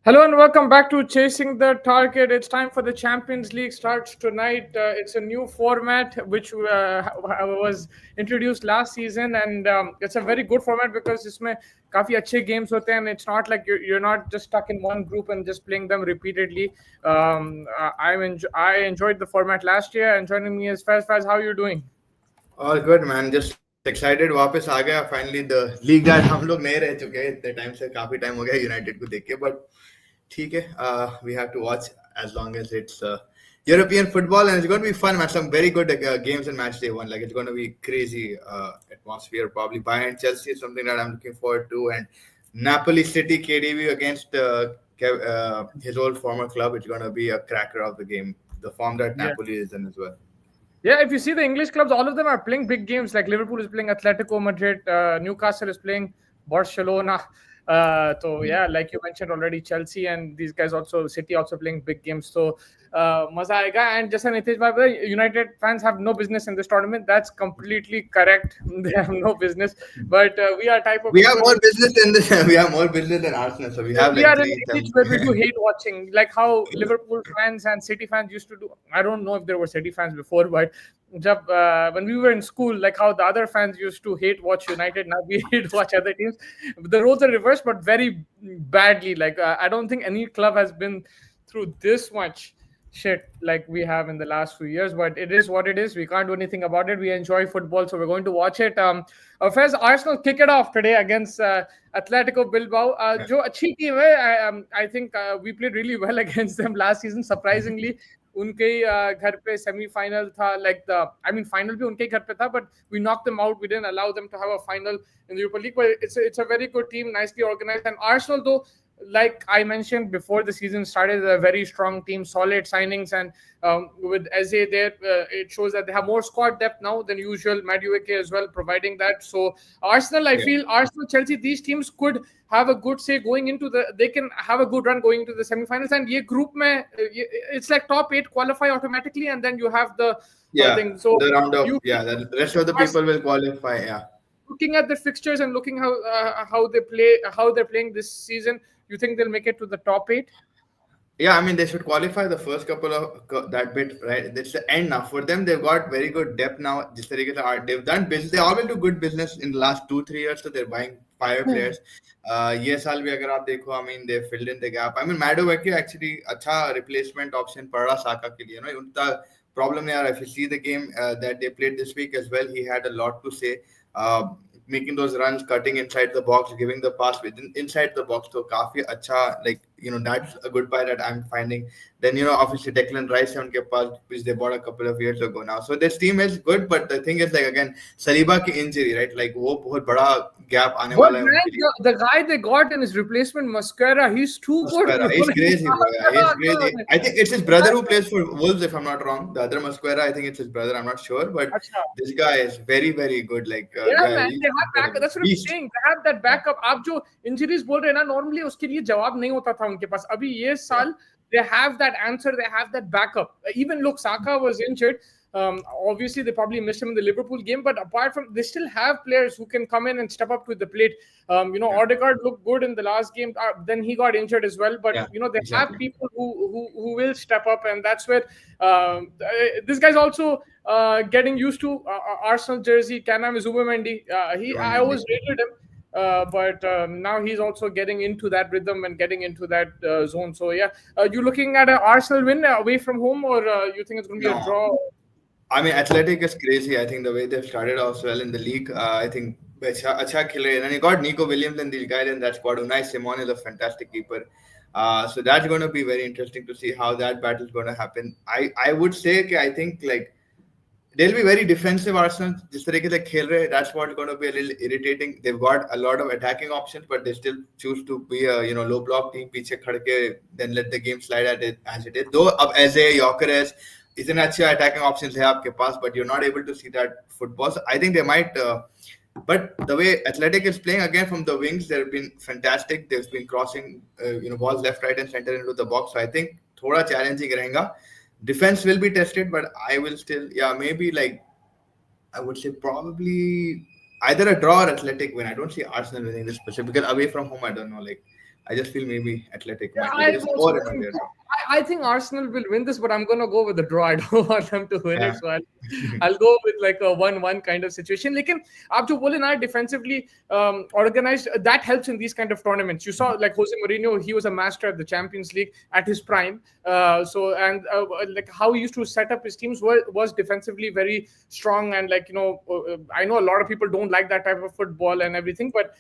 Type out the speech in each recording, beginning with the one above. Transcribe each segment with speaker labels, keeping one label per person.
Speaker 1: Hello and welcome back to Chasing the Target. It's time for the Champions League starts tonight. It's a new format which was introduced last season, and it's a very good format because इसमें काफी अच्छे games होते हैं, and it's not like you're not just stuck in one group and just playing them repeatedly. I enjoyed the format last year, and joining me is Faz. Faz, how are you doing?
Speaker 2: All good, man. Just excited. वापस आ गया finally the league that हम लोग नहीं रह चुके हैं इतने टाइम से काफी टाइम हो गया यूनाइटेड को देख के बट ठीक है we have to watch as long as it's European football and it's going to be fun man. Some very good games in match day one. Like it's going to be crazy atmosphere. Probably Bayern Chelsea is something that I'm looking forward to, and Napoli City KDB against his old former club. It's going to be a cracker of the game. The form that
Speaker 1: Yeah.
Speaker 2: Napoli is in as well.
Speaker 1: Yeah, if you see the English clubs, all of them are playing big games. Like Liverpool is playing Atletico Madrid, Newcastle is playing Barcelona. So yeah, like you mentioned already, Chelsea and these guys also, City also playing big games. So maza aega. And just Nitish bhai, United fans have no business in this tournament. That's completely correct. They have no business. But we are type of
Speaker 2: We have
Speaker 1: people
Speaker 2: more
Speaker 1: who
Speaker 2: business than this. We have more business than Arsenal, so we have
Speaker 1: we
Speaker 2: like
Speaker 1: are in
Speaker 2: three.
Speaker 1: an age where we do hate watching, like how Liverpool fans and City fans used to do. I don't know if there were City fans before, but when we were in school, like how the other fans used to hate watch United, now we hate watch other teams. The roles are reversed, but very badly. Like I don't think any club has been through this much shit like we have in the last few years, but it is what it is. We can't do anything about it. We enjoy football, so we're going to watch it. Fez, Arsenal kick it off today against Atletico Bilbao. जो अच्छी team है. I think we played really well against them last season. Surprisingly, उनके घर पे semi-final था. Like final भी उनके घर पे था, but we knocked them out. We didn't allow them to have a final in the Europa League. But it's a very good team, nicely organized. And Arsenal, though, like I mentioned before the season started, a very strong team, solid signings, and with Eze there, it shows that they have more squad depth now than usual. Madueke as well, providing that. So Arsenal, I feel Arsenal, Chelsea, these teams could have a good say going into they can have a good run going into the semi-finals. And ye group mein, it's like top 8 qualify automatically, and then you have the thing. So
Speaker 2: the round of
Speaker 1: you
Speaker 2: the rest of the people will qualify. Yeah,
Speaker 1: looking at the fixtures and looking how they play, how they're playing this season, you think they'll make it to the top 8?
Speaker 2: yeah. I mean, they should qualify the first couple of that bit, right? That's the end now for them. They've got very good depth now. जिस तरीके से they've done business. They always do good business in the last 2-3 years. So they're buying fire players. ये साल भी अगर आप देखो, I mean, they filled in the gap. I mean, Madueke actually अच्छा replacement option पड़ा साका के लिए, ना उनका problem नहीं आ रहा. If you see the game that they played this week as well, he had a lot to say. Making those runs, cutting inside the box, giving the pass within inside the box. So काफी अच्छा, like that's a good buy that I'm finding. Then obviously Declan Rice and उनके पास, which they bought a couple of years ago now. So this team is good, but the thing is like again Saliba की injury, right? Like वो बहुत बड़ा gap आने
Speaker 1: But
Speaker 2: वाला है
Speaker 1: man,
Speaker 2: उनके लिए.
Speaker 1: the guy they got in his replacement, Mascara, he's too good, bro.
Speaker 2: Mosquera, he's crazy, bro. Yeah, he's crazy. I think it's his brother who plays for Wolves, if I'm not wrong. The other Mosquera, I think it's his brother. I'm not sure, but
Speaker 1: Acha.
Speaker 2: this guy is very, very good. Like,
Speaker 1: Yeah,
Speaker 2: yeah,
Speaker 1: man,
Speaker 2: he's
Speaker 1: they have backup. That's what I'm
Speaker 2: beast.
Speaker 1: saying. They have that backup. आप जो injuries बोल रहे हैं ना, normally उसके लिए जवाब नहीं होता था उनके पास. अभी ये साल they have that answer. They have that backup. Even look, Saka was injured. Obviously, they probably missed him in the Liverpool game, but apart from, they still have players who can come in and step up to the plate. Odegaard looked good in the last game. Then he got injured as well. But they have people who will step up, and that's where this guy's also getting used to Arsenal jersey. Kanam is Zubimendi. I always rated him. But now he's also getting into that rhythm and getting into that zone. So yeah, you looking at an Arsenal win away from home, or you think it's going to be a draw?
Speaker 2: I mean, Athletic is crazy. I think the way they've started off well in the league, I think अच्छा खेले. And you got Nico Williams and these guys in that squad. Unai Simon is a fantastic keeper. So that's going to be very interesting to see how that battle is going to happen. I would say I think like they'll be very defensive Arsenal. जिस तरीके से खेल रहे, that's what's going to be a little irritating. They've got a lot of attacking options, but they still choose to be a low block team. पीछे खड़ के then let the game slide at it as it is. Though अब ऐसे Gyökeres इतने अच्छे attacking options है आपके पास, but you're not able to see that football. So I think they might. But the way Athletic is playing again from the wings, they've been fantastic. They've been crossing, balls left, right, and center into the box. So I think थोड़ा challenging रहेगा. Defense will be tested, but I will still, maybe like I would say probably either a draw or Athletic win. I don't see Arsenal winning this specific because away from home, I don't know. Like I just feel maybe Athletic
Speaker 1: Yeah,
Speaker 2: might
Speaker 1: I'm
Speaker 2: because they
Speaker 1: also
Speaker 2: score in one
Speaker 1: going.
Speaker 2: day. So
Speaker 1: I think Arsenal will win this, but I'm gonna go with the draw. I don't want them to win it,
Speaker 2: yeah,
Speaker 1: so I'll go with like a 1-1 kind of situation. Lekin आप जो बोले ना defensively organized, that helps in these kind of tournaments. You saw like Jose Mourinho, he was a master at the Champions League at his prime. Like how he used to set up his teams was defensively very strong, and like I know a lot of people don't like that type of football and everything, but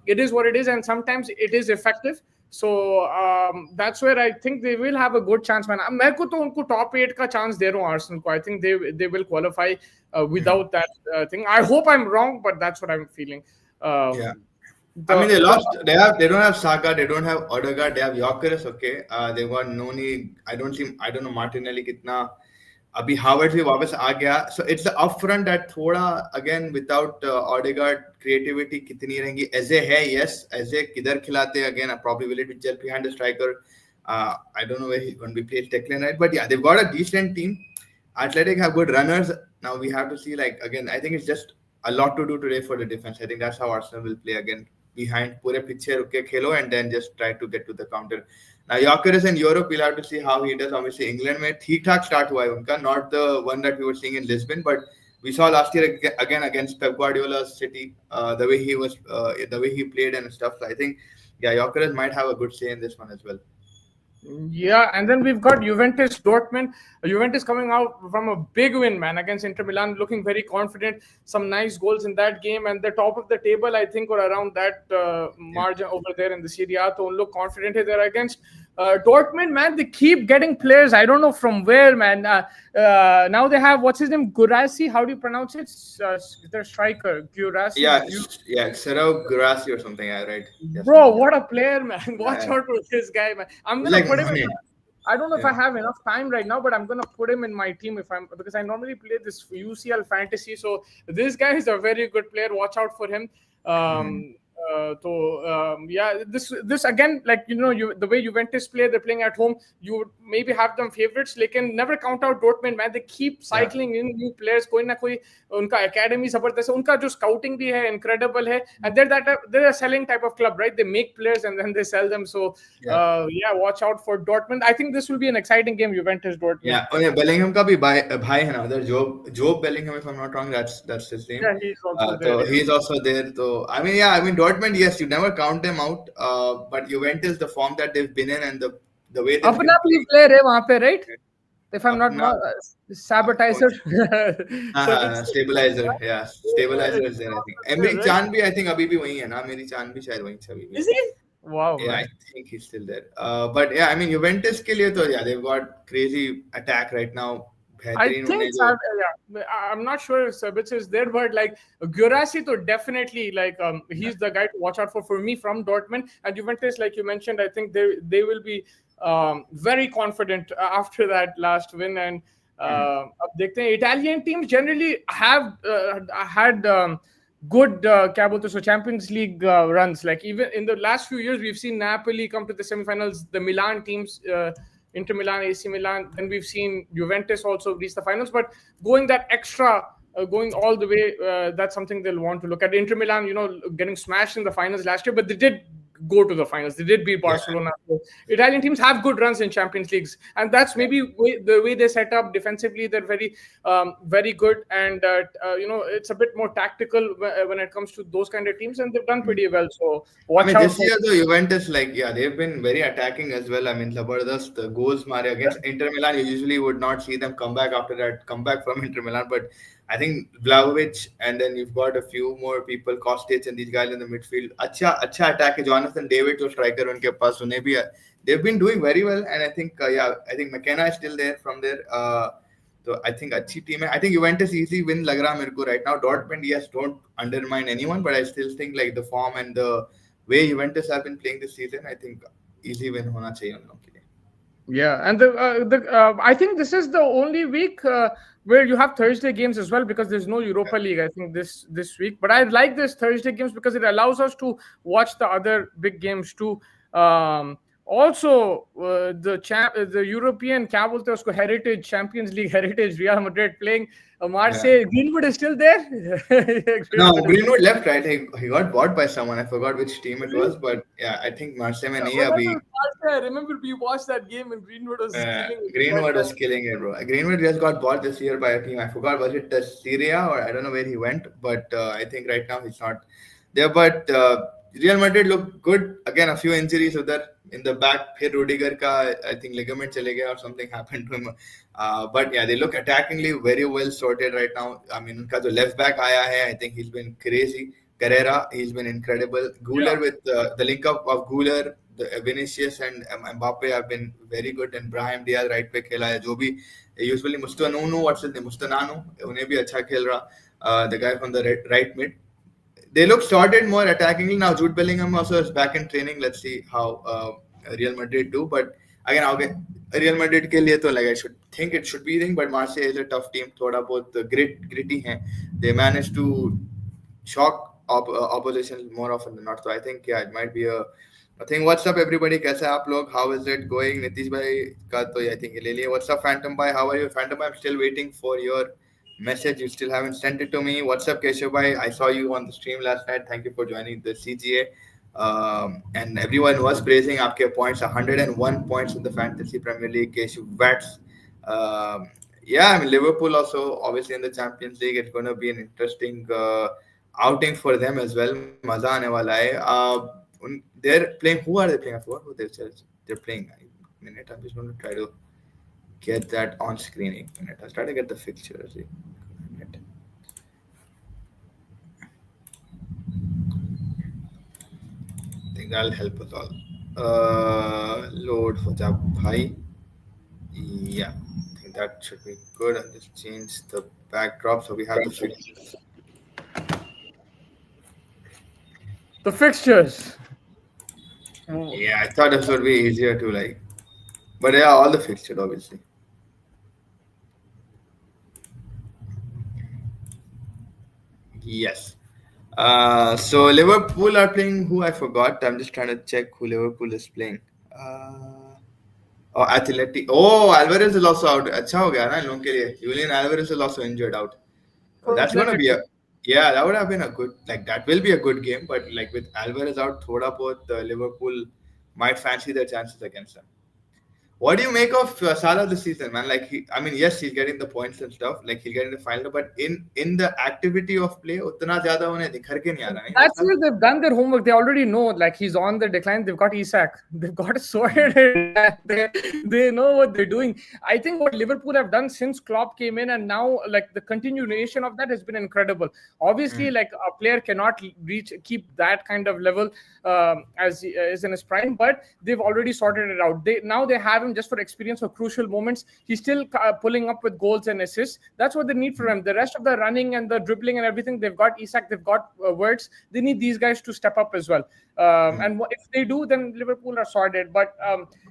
Speaker 1: it is what it is, and sometimes it is effective. So that's where I think they will have a good chance, man. मैं को तो उनको top 8 का chance दे रहा हूँ Arsenal को. I think they will qualify without that thing. I hope I'm wrong, but that's what I'm feeling.
Speaker 2: yeah.
Speaker 1: Um,
Speaker 2: I mean, they
Speaker 1: the
Speaker 2: lost. They don't have Saka. They don't have Odegaard. They have Gyökeres. Okay. They got Noni. I don't see. I don't know Martinelli कितना. अभी Howard भी वापस आ गया so it's up front that थोड़ा again without Odegaard creativity कितनी रहेंगी AJ है यस एजे किधर खिलाते हैं again probability just behind the striker I don't know where he going be played टेक्लन right but yeah they've got a decent team. Athletic have good runners. Now we have to see, like, again, I think it's just a lot to do today for the defense. I think that's how Arsenal will play again, behind pure piche ruke khelo and then just try to get to the counter. Now Gyökeres in Europe, we'll have to see how he does. Obviously England में ठीक ठाक start हुआ है उनका, not the one that we were seeing in Lisbon, but we saw last year again against Pep Guardiola's City, the way he was, the way he played and stuff. So I think, yeah, Gyökeres might have a good say in this one as well.
Speaker 1: Yeah, and then we've got Juventus Dortmund. Juventus coming out from a big win, man, against Inter Milan, looking very confident. Some nice goals in that game, and the top of the table, I think, or around that margin over there in the Serie A. So look confident here. They're against Dortmund, man. They keep getting players. I don't know from where, man. Now they have, what's his name, Gurasi. How do you pronounce it? Their striker, Gurasi.
Speaker 2: Yeah, Sergio Gurasi or something. Yeah, right. Yes,
Speaker 1: Bro, what a player, man. Watch
Speaker 2: yeah.
Speaker 1: out for this guy, man. I'm
Speaker 2: He's
Speaker 1: gonna
Speaker 2: like
Speaker 1: put him in.
Speaker 2: Mane.
Speaker 1: I don't know if I
Speaker 2: Yeah.
Speaker 1: have enough time right now, but I'm gonna put him in my team if I'm because I normally play this UCL fantasy. So this guy is a very good player. Watch out for him.
Speaker 2: Mhm.
Speaker 1: Yeah, this again, like the way Juventus play, they're playing at home. You would maybe have them favorites, like can never count out Dortmund, man. They keep
Speaker 2: Yeah.
Speaker 1: cycling in new players. कोई ना कोई उनका academy जबरदस्त है. उनका जो scouting भी है incredible है. And they're a selling type of club, right? They make players and then they sell them. So
Speaker 2: Yeah.
Speaker 1: yeah, watch out for Dortmund. I think this will be an exciting game, Juventus Dortmund.
Speaker 2: Yeah. Oh yeah, Bellingham का भी भाई है ना उधर, Job Bellingham, if I'm not wrong, that's his name.
Speaker 1: Yeah, he's also there.
Speaker 2: So he's also there. So I mean, yeah, I mean Dortmund, yes, you never count them out. But Juventus, the form that they've been in and the way they've
Speaker 1: अपना
Speaker 2: been
Speaker 1: भी
Speaker 2: playing,
Speaker 1: player है वहाँ पे, right? If I'm not
Speaker 2: अपना
Speaker 1: wrong, sabotizer.
Speaker 2: stabilizer, yeah, stabilizer is there. I think Emre
Speaker 1: Right?
Speaker 2: Can भी, I think अभी भी वही है ना, मेरी चांद भी शायद वहीं से अभी भी.
Speaker 1: Is he? Wow,
Speaker 2: Yeah, I
Speaker 1: man.
Speaker 2: think he's still there. But yeah, I mean Juventus के लिए तो yeah, they've got crazy attack right now.
Speaker 1: I
Speaker 2: बेहतरीन
Speaker 1: think
Speaker 2: उन्हें जो
Speaker 1: yeah, I'm not sure if Sabic is there, but like Gurasi to definitely like he's the guy to watch out for me from Dortmund and Juventus. Like you mentioned, I think they will be very confident after that last win. And अब देखते हैं. Italian teams generally have had good क्या बोलते हैं, so Champions League runs. Like even in the last few years, we've seen Napoli come to the semifinals. The Milan teams. Inter Milan, AC Milan. Then we've seen Juventus also reach the finals. But going that extra, going all the way, that's something they'll want to look at. Inter Milan, getting smashed in the finals last year, but they did go to the finals. They did beat Barcelona. So Italian teams have good runs in Champions Leagues, and that's maybe the way they set up defensively. They're very, very good, and it's a bit more tactical when it comes to those kind of teams, and they've done pretty well. So
Speaker 2: I
Speaker 1: watch
Speaker 2: mean,
Speaker 1: out
Speaker 2: this
Speaker 1: for.
Speaker 2: year the Juventus, like, yeah, they've been very attacking as well. I mean, Zabardast goals mare against Inter Milan. You usually would not see them come back after that comeback from Inter Milan, but I think Vlahovic, and then you've got a few more people, Kostic and these guys in the midfield. अच्छा attack है. Jonathan David जो striker उनके पास उन्हें भी they've been doing very well, and I think I think McKenna is still there from there. So I think अच्छी team है. I think Juventus easily win लग रहा मेरे को right now. Dortmund, yes, don't undermine anyone, but I still think like the form and the way Juventus have been playing this season, I think easy win होना चाहिए उन लोगों के लिए.
Speaker 1: Yeah, and I think this is the only week where you have Thursday games as well because there's no Europa League. I think this week, but I like this Thursday games because it allows us to watch the other big games too. Also, the European क्या बोलते हैं उसको, Heritage, Champions League Heritage, Real Madrid playing
Speaker 2: Yeah.
Speaker 1: Marseille. Greenwood is still there.
Speaker 2: No,
Speaker 1: Greenwood is.
Speaker 2: Greenwood left, right? He got bought by someone. I forgot which team it was, but yeah, I think Marseille में नहीं है अभी.
Speaker 1: Whenever Marseille, I remember we watched that game and Greenwood was killing it. But
Speaker 2: Greenwood was killing it, bro. Greenwood just got bought this year by a team. I forgot, was it the Syria or I don't know where he went, but I think right now he's not there. But Real Madrid look good. Again, a few injuries there in the back. Here Rudiger ka, I think ligament chale gaya or something happened to him. But yeah, they look attackingly very well sorted right now. I mean, unka jo left back aaya hai, I think he's been crazy. Carrera, he's been incredible.
Speaker 1: yeah,
Speaker 2: Guler with the link up of Guler, the Vinicius and Mbappe have been very good. And Brahim Diaz right पे खेला है जो भी usually Mustananu, what's his name, Mustananu, उन्हें भी अच्छा खेल रहा. The guy from the right mid, they look sorted more attackingly now. Jude Bellingham also is back in training. Let's see how Real Madrid do. But again, okay, Real Madrid के लिए तो like I should think it should be thing, but Marseille is a tough team. थोड़ा बहुत gritty हैं. They managed to shock opposition more often than not. So I think yeah, it might be a thing. What's up, everybody? कैसे हैं आप लोग? How is it going? Nitish भाई का तो I think ले लिए. What's up, Phantom Bhai? How are you, Phantom Bhai? I'm still waiting for your message. You still haven't sent it to me. What's up, Keshav Bhai? I saw you on the stream last night. Thank you for joining the CGA. And everyone was praising आपके points. 101 points in the Fantasy Premier League. Keshav Vats. Yeah, I mean Liverpool also obviously in the Champions League. It's going to be an interesting outing for them as well. मजा आने वाला है. They're playing. Who are they playing? I forgot who they're playing. Minute. I'm just going to try to get that on screen. A minute. I'll try to get the fixtures. Minute. I think that'll help us all. Load for the bhai. Yeah, I think that should be good. I'll just change the backdrop so we have the fixtures.
Speaker 1: the fixtures.
Speaker 2: Yeah, I thought this would be easier to like, but yeah, all the fixtures obviously. Yes. So Liverpool are playing who I forgot. I'm just trying to check who Liverpool is playing. Oh, Athletic. Oh, Alvarez is also out. अच्छा हो गया ना इन लोगों के लिए. Julian Alvarez is also injured out.
Speaker 1: For
Speaker 2: That's gonna be
Speaker 1: Atletico.
Speaker 2: yeah, that would have been a good like that will be a good game, but like with Alvarez out, thoda bahut Liverpool might fancy their chances against them. What do you make of Salah this season, man? Like, I mean, yes, he's getting the points and stuff. Like, he'll get in the final, but in the activity of play, उतना ज़्यादा उन्हें दिखर के नहीं आ रहा है
Speaker 1: That's
Speaker 2: इस
Speaker 1: where they've done their homework. They already know, like, he's on the decline. They've got Isak. They've got sorted. They know what they're doing. I think what Liverpool have done since Klopp came in, and now like the continuation of that has been incredible. Obviously, like a player cannot keep that kind of level as is in his prime, but they've already sorted it out. Now they have him just for experience for crucial moments. He's still pulling up with goals and assists. That's what they need from him. The rest of the running and the dribbling and everything, they've got Isak, they've got Wirtz. They need these guys to step up as well. And if they do, then Liverpool are sorted. But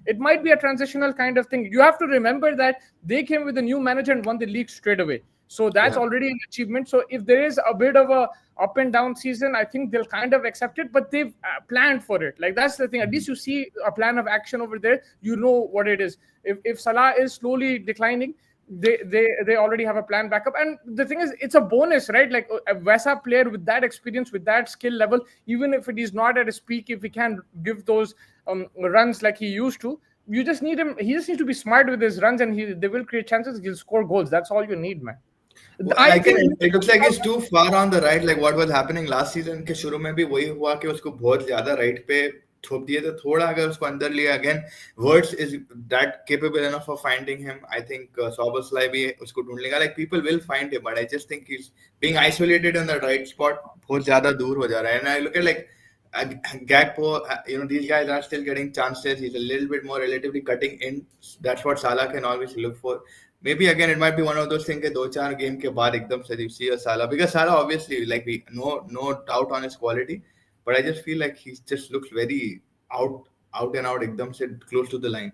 Speaker 1: it might be a transitional kind of thing. You have to remember that they came with a new manager and won the league straight away. So that's already an achievement. So if there is a bit of a up and down season, I think they'll kind of accept it, but they've planned for it. Like that's the thing. At least you see a plan of action over there. You know what it is. If Salah is slowly declining, they already have a plan backup. And the thing is, it's a bonus, right? Like a Vesa player with that experience, with that skill level, even if it is not at his peak, if he can give those runs like he used to, you just need him. He just needs to be smart with his runs, and they will create chances. He'll score goals. That's all you need, man.
Speaker 2: I think it looks like he's too far on the right. Like what was happening last season के शुरू में भी वही हुआ कि उसको बहुत ज़्यादा right पे थोप दिए तो थोड़ा अगर उसको अंदर लिया again Wirtz is that capable enough of finding him. I think Soboslai भी उसको ढूंढ लेगा. Like people will find him, but I just think he's being isolated in the right spot. बहुत ज़्यादा दूर हो जा रहा है. And I look at like Gakpo, these guys are still getting chances. He's a little bit more relatively cutting in. That's what Salah can always look for. Maybe again it might be one of those things that 2-4 game के बाद एकदम से you see a Salah, because Salah obviously like we no doubt on his quality, but I just feel like he just looks very out and out एकदम से close to the line.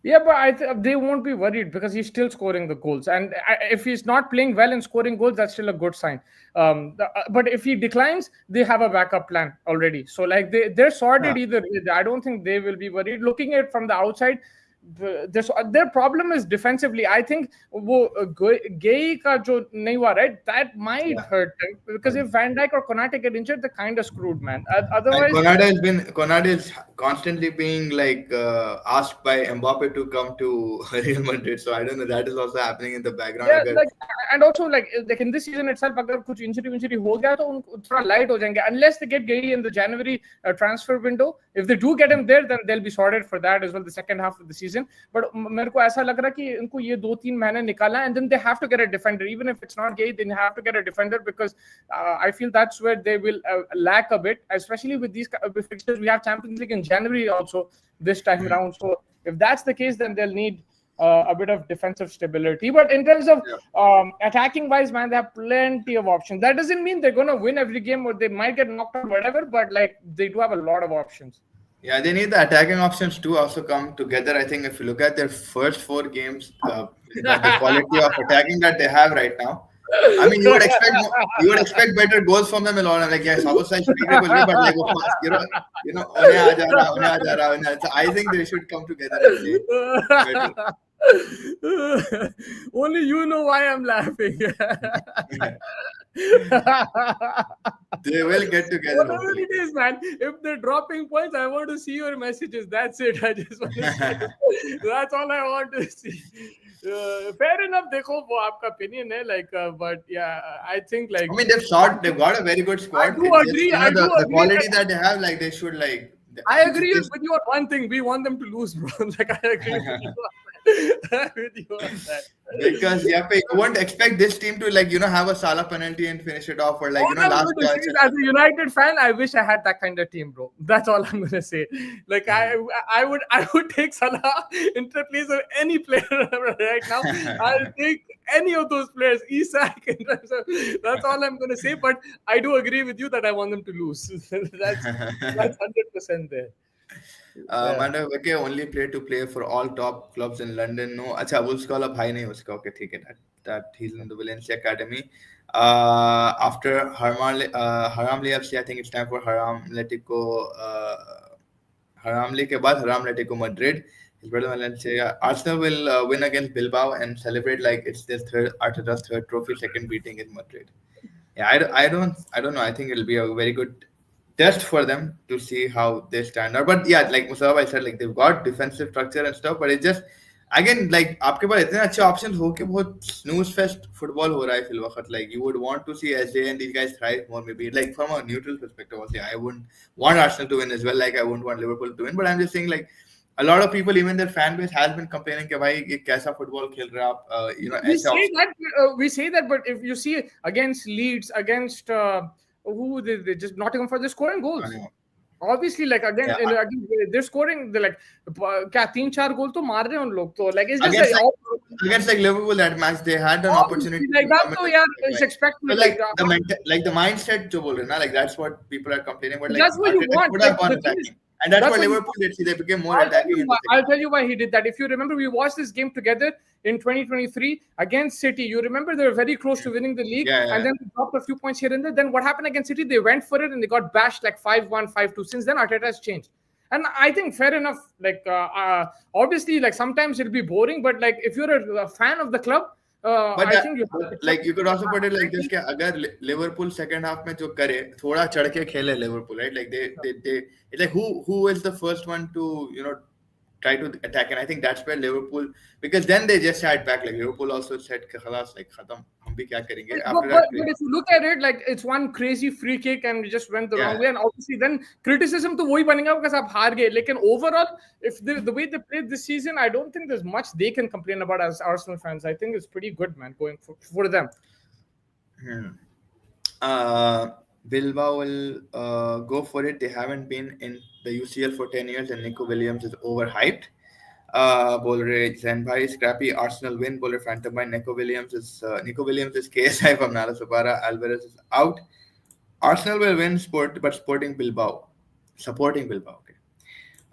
Speaker 1: Yeah, but they won't be worried because he's still scoring the goals, and if he's not playing well and scoring goals, that's still a good sign. But if he declines, they have a backup plan already. So like they're sorted
Speaker 2: Yeah.
Speaker 1: either way. I don't think they will be worried. Looking at it from the outside, their problem is defensively. I think Gay ka jo nahi hua, right? That might
Speaker 2: Yeah.
Speaker 1: hurt them because if Van Dijk or Konate get injured, they're kind of screwed, man.
Speaker 2: And
Speaker 1: Otherwise,
Speaker 2: Konada is constantly being like asked by Mbappe to come to Real Madrid. So I don't know. That is also happening in the background.
Speaker 1: yeah,
Speaker 2: Agar,
Speaker 1: like and also like in this season itself, अगर कुछ injury हो गया तो उनको थोड़ा light हो जाएंगे unless they get Gay in the January transfer window. If they do get him there, then they'll be sorted for that as well the second half of the season. But मेरे को ऐसा लग रहा कि इनको ये 2-3 महीने निकाला and then they have to get a defender even if it's not Gay, they have to get a defender because I feel that's where they will lack a bit, especially with these fixtures. We have Champions League in January also this time around. So if that's the case, then they'll need a bit of defensive stability. But in terms of
Speaker 2: yeah.
Speaker 1: attacking wise, man, they have plenty of options. That doesn't mean they're going to win every game or they might get knocked out, whatever, but like they do have a lot of options.
Speaker 2: Yeah, they need the attacking options to also come together. I think if you look at their first four games, the quality of attacking that they have right now, I mean, you would expect better goals from them a lot. Like yes, obviously speak but like उन्हें आ जा रहा, उन्हें आ जा रहा, उन्हें. So I think they should come together and play better.
Speaker 1: Only you know why I'm laughing.
Speaker 2: They will get together
Speaker 1: Whatever
Speaker 2: hopefully.
Speaker 1: it is, man. If they're dropping points, I want to see your messages. That's it. I just want to see. That's all I want to see. Fair enough. देखो वो आपका opinion है, like, but yeah, I think
Speaker 2: I
Speaker 1: like
Speaker 2: mean, they've got a very good
Speaker 1: I
Speaker 2: squad.
Speaker 1: do
Speaker 2: It's just
Speaker 1: agree. I do
Speaker 2: the
Speaker 1: agree
Speaker 2: quality
Speaker 1: that
Speaker 2: that they have, like they should like.
Speaker 1: I agree
Speaker 2: This,
Speaker 1: with you on one thing. We want them to lose, bro. Like I agree with you on that. With you on that.
Speaker 2: because yeah, but you won't expect this team to like have a Salah penalty and finish it off or like
Speaker 1: All I'm
Speaker 2: last
Speaker 1: going to say
Speaker 2: chance.
Speaker 1: is, as a United fan, I wish I had that kind of team, bro. That's all I'm going to say. Like I would take Salah into place of any player right now. I'll take any of those players, Isak. That's all I'm going to say. But I do agree with you that I want them to lose. That's 100% there. Yeah.
Speaker 2: And okay, only play for all top clubs in London. No, अच्छा Wolves का वाला भाई नहीं उसका. Okay, ठीक है. That he's in the Valencia academy. After Haramli FC, I think it's time for Haramli के बाद Haram Atletico Madrid. His brother Valencia. Arsenal will win against Bilbao and celebrate like it's their Arteta's third trophy, second beating in Madrid. Yeah, I don't know. I think it'll be a very good test for them to see how they stand out. But yeah, like Musab, I said, like they've got defensive structure and stuff, but it just again like आपके पास इतने अच्छे options हो के बहुत snooze fest football हो रहा है fill वक्त. Like you would want to see SJ and these guys thrive more maybe. Like from a neutral perspective, obviously I wouldn't want Arsenal to win as well. Like I wouldn't want Liverpool to win, but I'm just saying like. A lot of people, even their fan base, has been complaining कि भाई ये कैसा football खेल रहे आप,
Speaker 1: We
Speaker 2: ऐसे
Speaker 1: say
Speaker 2: options.
Speaker 1: that, but if you see against Leeds, against who they just Nottingham Forest, they're scoring goals. Obviously, like again,
Speaker 2: Yeah.
Speaker 1: they're scoring. They're like, क्या 3-4 goal तो मार रहे हैं उन लोग तो like it's just
Speaker 2: Against
Speaker 1: like,
Speaker 2: against like Liverpool that match they had an opportunity
Speaker 1: like
Speaker 2: to
Speaker 1: that
Speaker 2: come in
Speaker 1: तो
Speaker 2: the
Speaker 1: यार
Speaker 2: second
Speaker 1: it's
Speaker 2: leg.
Speaker 1: expected.
Speaker 2: So like the mindset जो बोल रहे हैं ना, like that's what people are complaining about. Like
Speaker 1: That's what you
Speaker 2: Arteta
Speaker 1: want.
Speaker 2: could
Speaker 1: Like
Speaker 2: have gone
Speaker 1: the thing is,
Speaker 2: attacking, and that's
Speaker 1: that's
Speaker 2: what
Speaker 1: what you
Speaker 2: Liverpool did. See, they became more
Speaker 1: I'll tell
Speaker 2: attacking
Speaker 1: you
Speaker 2: in the
Speaker 1: why.
Speaker 2: second
Speaker 1: I'll tell you why he did that. If you remember, we watched this game together in 2023 against City. You remember they were very close to winning the league,
Speaker 2: Yeah, yeah.
Speaker 1: and then they dropped a few points here and there. Then what happened against City? They went for it and they got bashed like 5-1, 5-2. Since then, Arteta has changed. And I think fair enough. Like obviously, like sometimes it'll be boring, but like if you're a fan of the club,
Speaker 2: But
Speaker 1: I think you have to accept
Speaker 2: like you could also put it like
Speaker 1: it.
Speaker 2: this कि अगर Liverpool second half में जो करे थोड़ा चढ़ के खेले Liverpool, right? Like they it's like who is the first one to try to attack, and I think that's where Liverpool, because then they just sat back. Like Liverpool also said कि खलास like खत्म हम भी क्या करेंगे
Speaker 1: But,
Speaker 2: after
Speaker 1: but,
Speaker 2: that.
Speaker 1: but if you look at it, like it's one crazy free kick and it just went the wrong
Speaker 2: Yeah.
Speaker 1: way, and obviously then criticism to वही बनेगा because आप हार गए. लेकिन overall, if the way they played this season, I don't think there's much they can complain about as Arsenal fans. I think it's pretty good, man, going for them.
Speaker 2: Bilbao will go for it. They haven't been in the UCL for 10 years, and Nico Williams is overhyped. Bowler Zen Bhai scrappy Arsenal win. Bowler Phantom by Nico Williams is KSI from Nala Sabara. Alvarez is out. Arsenal will win but Sporting Bilbao. Supporting Bilbao. Okay.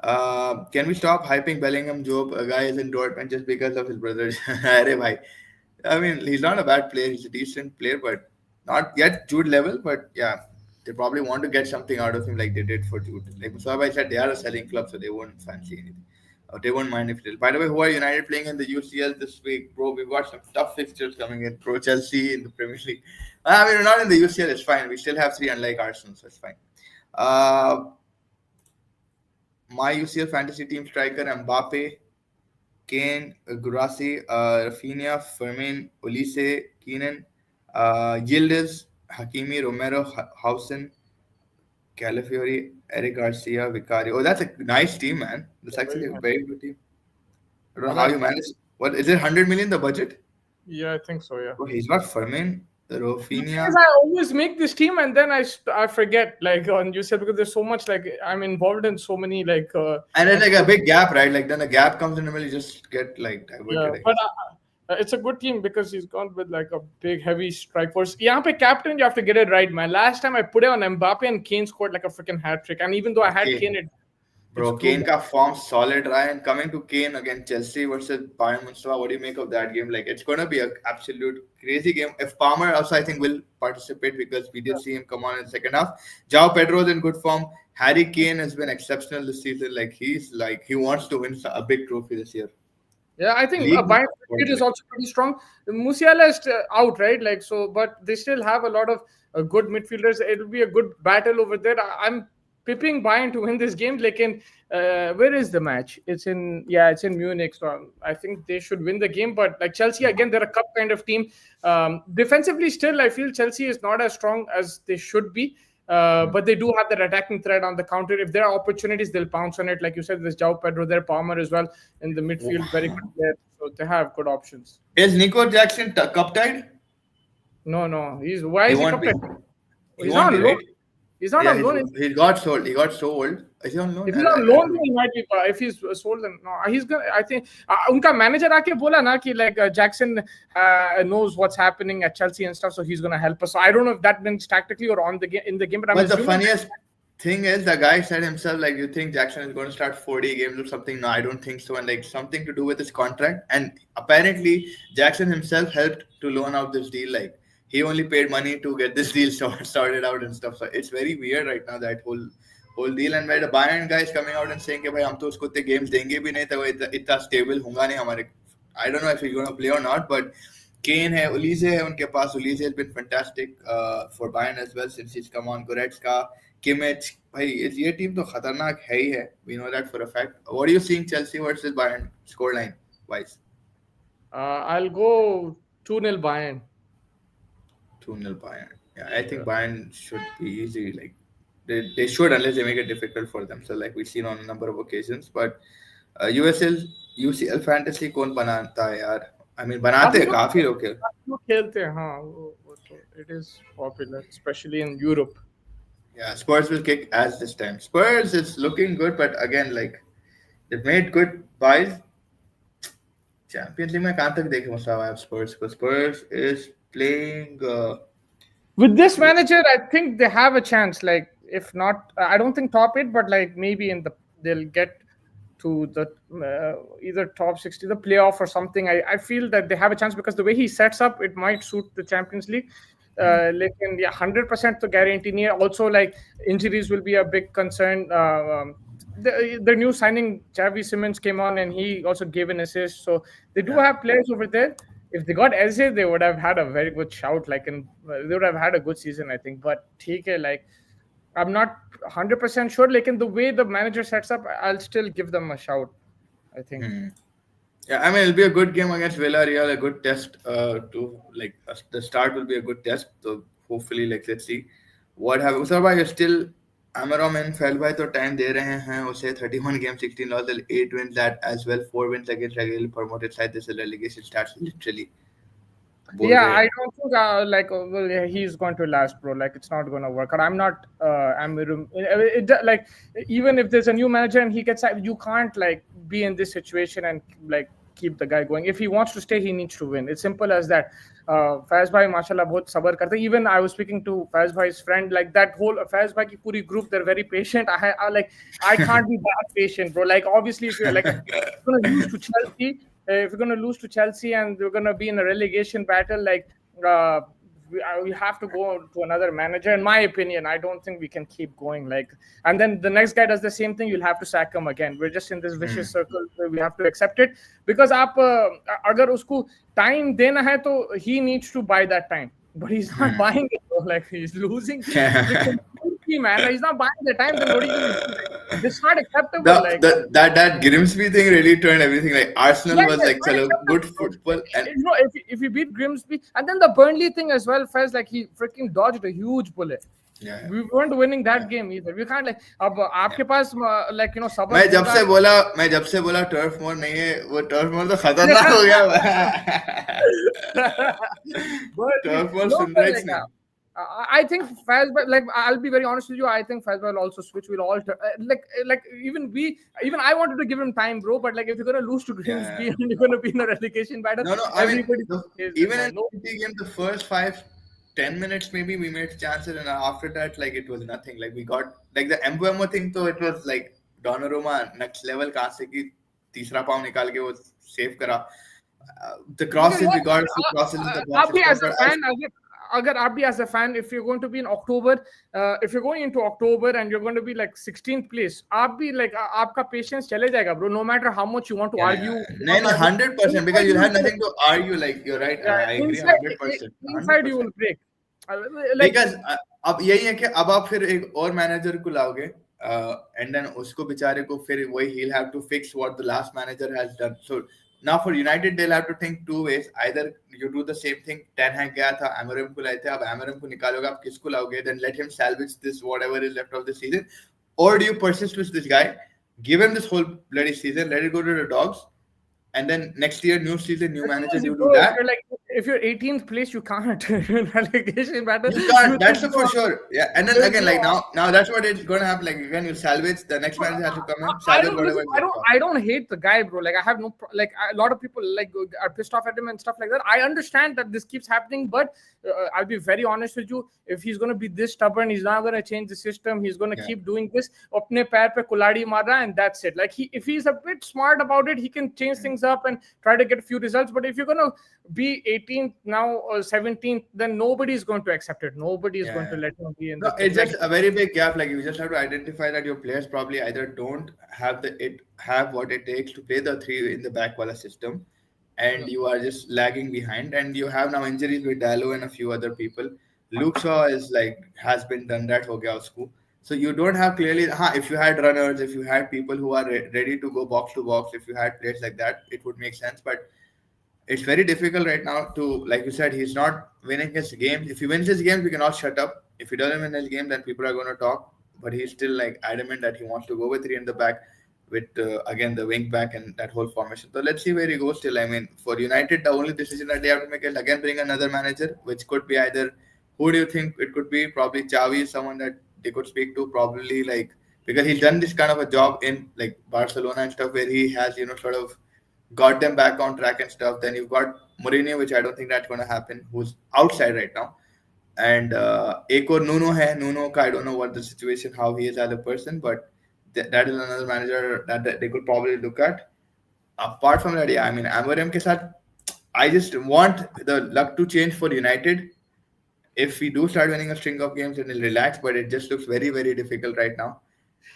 Speaker 2: Can we stop hyping Bellingham Job? A guy is in Dortmund just because of his brother. Arey bhai. I mean, he's not a bad player. He's a decent player, but not yet Jude level. But yeah, they probably want to get something out of him like they did for Jude. Like Musab said, they are a selling club, so they won't fancy anything. They won't mind if it. By the way, who are United playing in the UCL this week, bro? We've got some tough fixtures coming in. Pro Chelsea in the Premier League. I mean, we're not in the UCL. It's fine. We still have three, unlike Arsenal, so it's fine. Uh, my UCL fantasy team striker Mbappe, Kane, Gurasi, Rafinha, Fermin, Olise, Keenan, Yildiz, Hakimi, Romero, Hausen, Calafiori, Eric Garcia, Vicario. Oh, that's a nice team, man. That's
Speaker 1: Yeah, very
Speaker 2: actually a
Speaker 1: nice.
Speaker 2: very good team. I don't know
Speaker 1: But
Speaker 2: how you manage. What is it? 100 million the budget?
Speaker 1: yeah, I think so. Yeah.
Speaker 2: Oh, he's got Fermin,
Speaker 1: The thing
Speaker 2: Rafinha,
Speaker 1: is, I always make this team and then I forget like on UCL because there's so much like I'm involved in so many like
Speaker 2: and then like a
Speaker 1: activities.
Speaker 2: big gap, right? Like then a gap comes in the middle, you just get like
Speaker 1: Yeah,
Speaker 2: diverted, I
Speaker 1: but
Speaker 2: guess.
Speaker 1: it's a good team because he's gone with like a big heavy strike force. यहाँ पे captain you have to get it right, man. Last time I put it on Mbappe and Kane scored like a freaking hat trick, and even though I had
Speaker 2: Okay.
Speaker 1: Kane, it's
Speaker 2: Bro,
Speaker 1: true.
Speaker 2: Kane ka form solid रहा है. And coming to Kane again, Chelsea versus Bayern Munich, what do you make of that game? Like, it's gonna be an absolute crazy game. If Palmer also, I think, will participate because we did see him come on in the second half. Jao Pedro's in good form. Harry Kane has been exceptional this season. Like he wants to win a big trophy this year.
Speaker 1: Yeah, I think
Speaker 2: League,
Speaker 1: Bayern
Speaker 2: what
Speaker 1: midfield is
Speaker 2: like
Speaker 1: also pretty strong. Musiala is out, right? Like so, but they still have a lot of good midfielders. It'll be a good battle over there. I'm pipping Bayern to win this game. Like in where is the match? It's in Munich. So I think they should win the game. But like Chelsea again, they're a cup kind of team. Defensively, still I feel Chelsea is not as strong as they should be. But they do have that attacking threat on the counter. If there are opportunities, they'll pounce on it. Like you said, there's Jao Pedro, there Palmer as well in the midfield, very good player. So they have good options.
Speaker 2: is Nico Jackson cup tied?
Speaker 1: No, no, he's why
Speaker 2: He
Speaker 1: is he
Speaker 2: won't be.
Speaker 1: captain?
Speaker 2: He
Speaker 1: He's
Speaker 2: won't
Speaker 1: not
Speaker 2: be,
Speaker 1: on loan.
Speaker 2: right?
Speaker 1: He's not
Speaker 2: Yeah,
Speaker 1: on loan.
Speaker 2: he got sold. He got sold. Is he on loan?
Speaker 1: If he's on
Speaker 2: I
Speaker 1: loan,
Speaker 2: don't
Speaker 1: then
Speaker 2: know.
Speaker 1: he might be. If he's sold, then no. He's gonna. I think उनका manager आके बोला ना कि like Jackson knows what's happening at Chelsea and stuff, so he's gonna help us. So I don't know if that means tactically or on the game in the game, but I'm
Speaker 2: But the
Speaker 1: assuming.
Speaker 2: funniest thing is the guy said himself, like, you think Jackson is going to start 40 games or something? No, I don't think so. And like something to do with his contract. And apparently Jackson himself helped to loan out this deal. Like he only paid money to get this deal sorted out and stuff. So it's very weird right now, that whole deal. And where the Bayern guy is coming out and saying कि भाई हम तो उसको इतने games देंगे भी नहीं, तो वो इतना stable होगा नहीं हमारे. I don't know if he's going to play or not, but Kane है, Ulise है उनके पास. Ulise has been fantastic for Bayern as well since he's come on. Goretzka, Kimmich, भाई ये टीम तो खतरनाक है ही है. We know that for a fact. What are you seeing Chelsea versus Bayern scoreline wise?
Speaker 1: I'll go 2-0 Bayern.
Speaker 2: 2-0 Bayern. Yeah, I
Speaker 1: Yeah.
Speaker 2: think Bayern should be easy. Like they should, unless they make it difficult for them. So like we've seen on a number of occasions. But USL UCL fantasy कौन बनाता है यार? I mean बनाते हैं काफी लोग के.
Speaker 1: काफी लोग खेलते हैं हाँ वो तो it is popular especially in Europe.
Speaker 2: Yeah, Spurs will kick ass this time. Spurs is looking good, but again, like they've made good buys. Champions League में कहाँ तक देखे मुझे have Spurs? Because Spurs is playing.
Speaker 1: With this manager, I think they have a chance. Like, if not, I don't think top eight, but like maybe they'll get to the either top 60, the playoff or something. I feel that they have a chance because the way he sets up, it might suit the Champions League. Lekin, yeah, 100% to guarantee near. Also, like injuries will be a big concern. The new signing Javi Simmons came on and he also gave an assist. So they do
Speaker 2: Yeah.
Speaker 1: have players over there. If they got Eze, they would have had a very good shout. Like, they would have had a good season, I think. But TK, like, I'm not 100% sure. Like, in the way the manager sets up, I'll still give them a shout, I think.
Speaker 2: Yeah, I mean it'll be a good game against Villarreal, a good test. To like the start will be a good test. So hopefully, like let's see what happens. So you're still Amarom and Felby तो time दे रहे हैं उसे 31 games 16 losses 8 wins that as well 4 wins against regularly promoted side. This is relegation stats literally बोल
Speaker 1: Yeah,
Speaker 2: रहे
Speaker 1: I
Speaker 2: हैं.
Speaker 1: don't think well, yeah, he's going to last, bro. Like, it's not going to work. And I'm not. Like, even if there's a new manager and he gets out, you can't like be in this situation and like keep the guy going. If he wants to stay, he needs to win. It's simple as that. Faiz bhai mashallah bahut sabar karte. Even I was speaking to Faiz bhai's friend, like that whole Faiz bhai ki puri group, they're very patient. I like, I can't be that patient, bro. Like obviously if you're like, if you're gonna lose to Chelsea, if you're gonna lose to Chelsea and you're gonna be in a relegation battle, like we have to go to another manager. In my opinion, I don't think we can keep going. Like, and then the next guy does the same thing, you'll have to sack him again. We're just in this vicious circle where we have to accept it. Because आप अगर उसको time देना है तो he needs to buy that time, but he's not buying it, bro. Like he's losing. Man, he's not buying the time. Then what are you gonna do? This is not acceptable.
Speaker 2: That Grimsby thing really turned everything. Like Arsenal was like, chalo, good football, and
Speaker 1: you know, if you beat Grimsby, and then the Burnley thing as well, felt like he freaking dodged a huge bullet.
Speaker 2: Yeah.
Speaker 1: We weren't winning that game either. We can't like अब आपके पास like you know सब
Speaker 2: मैं जब से बोला turf मोर नहीं है, वो टर्फ मोर तो खतरनाक हो गया. टर्फ मोर sunrise नहीं.
Speaker 1: I think Fazbear, like I'll be very honest with you, I think Fazbear will also switch. We'll all like even I wanted to give him time, bro. But like if you're gonna lose to Grimsby and you're gonna be in a relegation battle,
Speaker 2: no, I mean even in
Speaker 1: no.
Speaker 2: the game, the first 5-10 minutes maybe we made chances, and after that like it was nothing. Like we got like the MD1 thing, so it was like Donnarumma next level. कहाँ से कि तीसरा पाव निकाल के वो save करा. The crosses we got, crosses in the box.
Speaker 1: Agar आप भी as a fan, if you're going to be in October, if you're going into October and you're going to be like 16th place, आप भी like आपका patience चले जाएगा, bro. No matter how much you want to argue.
Speaker 2: No, 100%, because you'll have nothing to argue. Like you're right, I agree 100%.
Speaker 1: Inside you will break.
Speaker 2: Like, because अब यही है कि अब आप फिर एक और मैनेजर को लाओगे, and then उसको बेचारे को फिर वही he'll have to fix what the last manager has done. So now for United they'll have to think two ways. Either you do the same thing, Ten Hag गया था, Amorim को लाए थे, अब Amorim को निकालोगे, आप किसको लाओगे? Then let him salvage this whatever is left of the season, or do you persist with this guy, give him this whole bloody season, let it go to the dogs, and then next year new season, new manager, you do that?
Speaker 1: If you're 18th place, you can't. Relegation battle.
Speaker 2: You can't. That's for sure. Yeah, and then again, like now that's what it's going to happen. Like again, you salvage. The next manager has to come in.
Speaker 1: I don't hate the guy, bro. Like I have no like a lot of people like are pissed off at him and stuff like that. I understand that this keeps happening, but I'll be very honest with you. If he's going to be this stubborn, he's not going to change the system. He's going to keep doing this. अपने पैर पे कुल्हाड़ी मार रहा, and that's it. Like if he's a bit smart about it, he can change things up and try to get a few results. But if you're going to be 18th now or 17th, then nobody is going to accept it. Nobody is going to let him be in.
Speaker 2: No, it's just a very big gap. Like you just have to identify that your players probably either don't have what it takes to play the three in the back wala system, and you are just lagging behind. And you have now injuries with Dallo and a few other people. Luke Shaw is like has been done that ho gaya usko. So you don't have clearly. If you had runners, if you had people who are ready to go box to box, if you had players like that, it would make sense. But it's very difficult right now to, like you said, he's not winning his games. If he wins his games, we can all shut up. If he doesn't win his game, then people are going to talk. But he's still like adamant that he wants to go with three in the back, with again the wing back and that whole formation. So let's see where he goes till. I mean, for United, the only decision that they have to make is again bring another manager, which could be either, who do you think it could be? Probably Xavi is someone that they could speak to, probably like, because he's done this kind of a job in like Barcelona and stuff where he has, sort of got them back on track and stuff. Then you've got Mourinho, which I don't think that's going to happen, who's outside right now. And एक और Nuno hai. Nuno ka, I don't know what the situation, how he is as a person, but that is another manager that they could probably look at. Apart from that, yeah, I mean, Amorim ke saath, I just want the luck to change for United. If we do start winning a string of games, then we'll relax, but it just looks very, very difficult right now.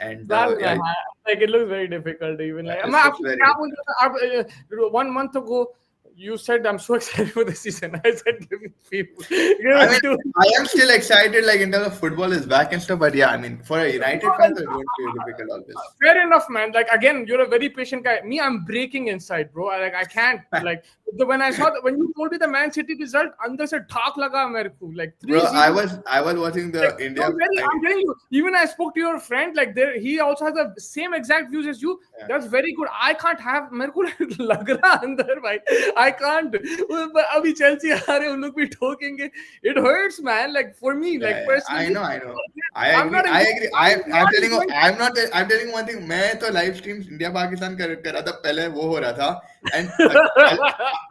Speaker 2: And
Speaker 1: like it looks very difficult even. Like, 1 month ago, you said I'm so excited for the season. I said give me people.
Speaker 2: I am still excited, like in terms of football is back and stuff. But yeah, I mean, for a United fan, it's going to be difficult always.
Speaker 1: Fair enough, man. Like again, you're a very patient guy. Me, I'm breaking inside, bro. I can't. Like when I saw when you told me the Man City result, अंदर से ठाक लगा मेरे को like
Speaker 2: Bro,
Speaker 1: 3-0.
Speaker 2: I was watching
Speaker 1: Like,
Speaker 2: the
Speaker 1: no,
Speaker 2: India.
Speaker 1: I'm telling you, even I spoke to your friend, like there, he also has the same exact views as you.
Speaker 2: Yeah.
Speaker 1: That's very good. I can't have, मेरे को लग रहा अंदर भाई, I can't. अभी Chelsea आ रहे, उन लोग भी ठोकेंगे. It hurts, man. Like for me, like
Speaker 2: Yeah, I
Speaker 1: personally,
Speaker 2: know, I know. I
Speaker 1: I'm
Speaker 2: agree.
Speaker 1: not
Speaker 2: I
Speaker 1: enjoying,
Speaker 2: agree.
Speaker 1: I'm
Speaker 2: I'm
Speaker 1: not
Speaker 2: telling you,
Speaker 1: enjoying.
Speaker 2: I'm telling you one thing. मैं तो live stream India Pakistan कर रहा था पहले वो हो रहा था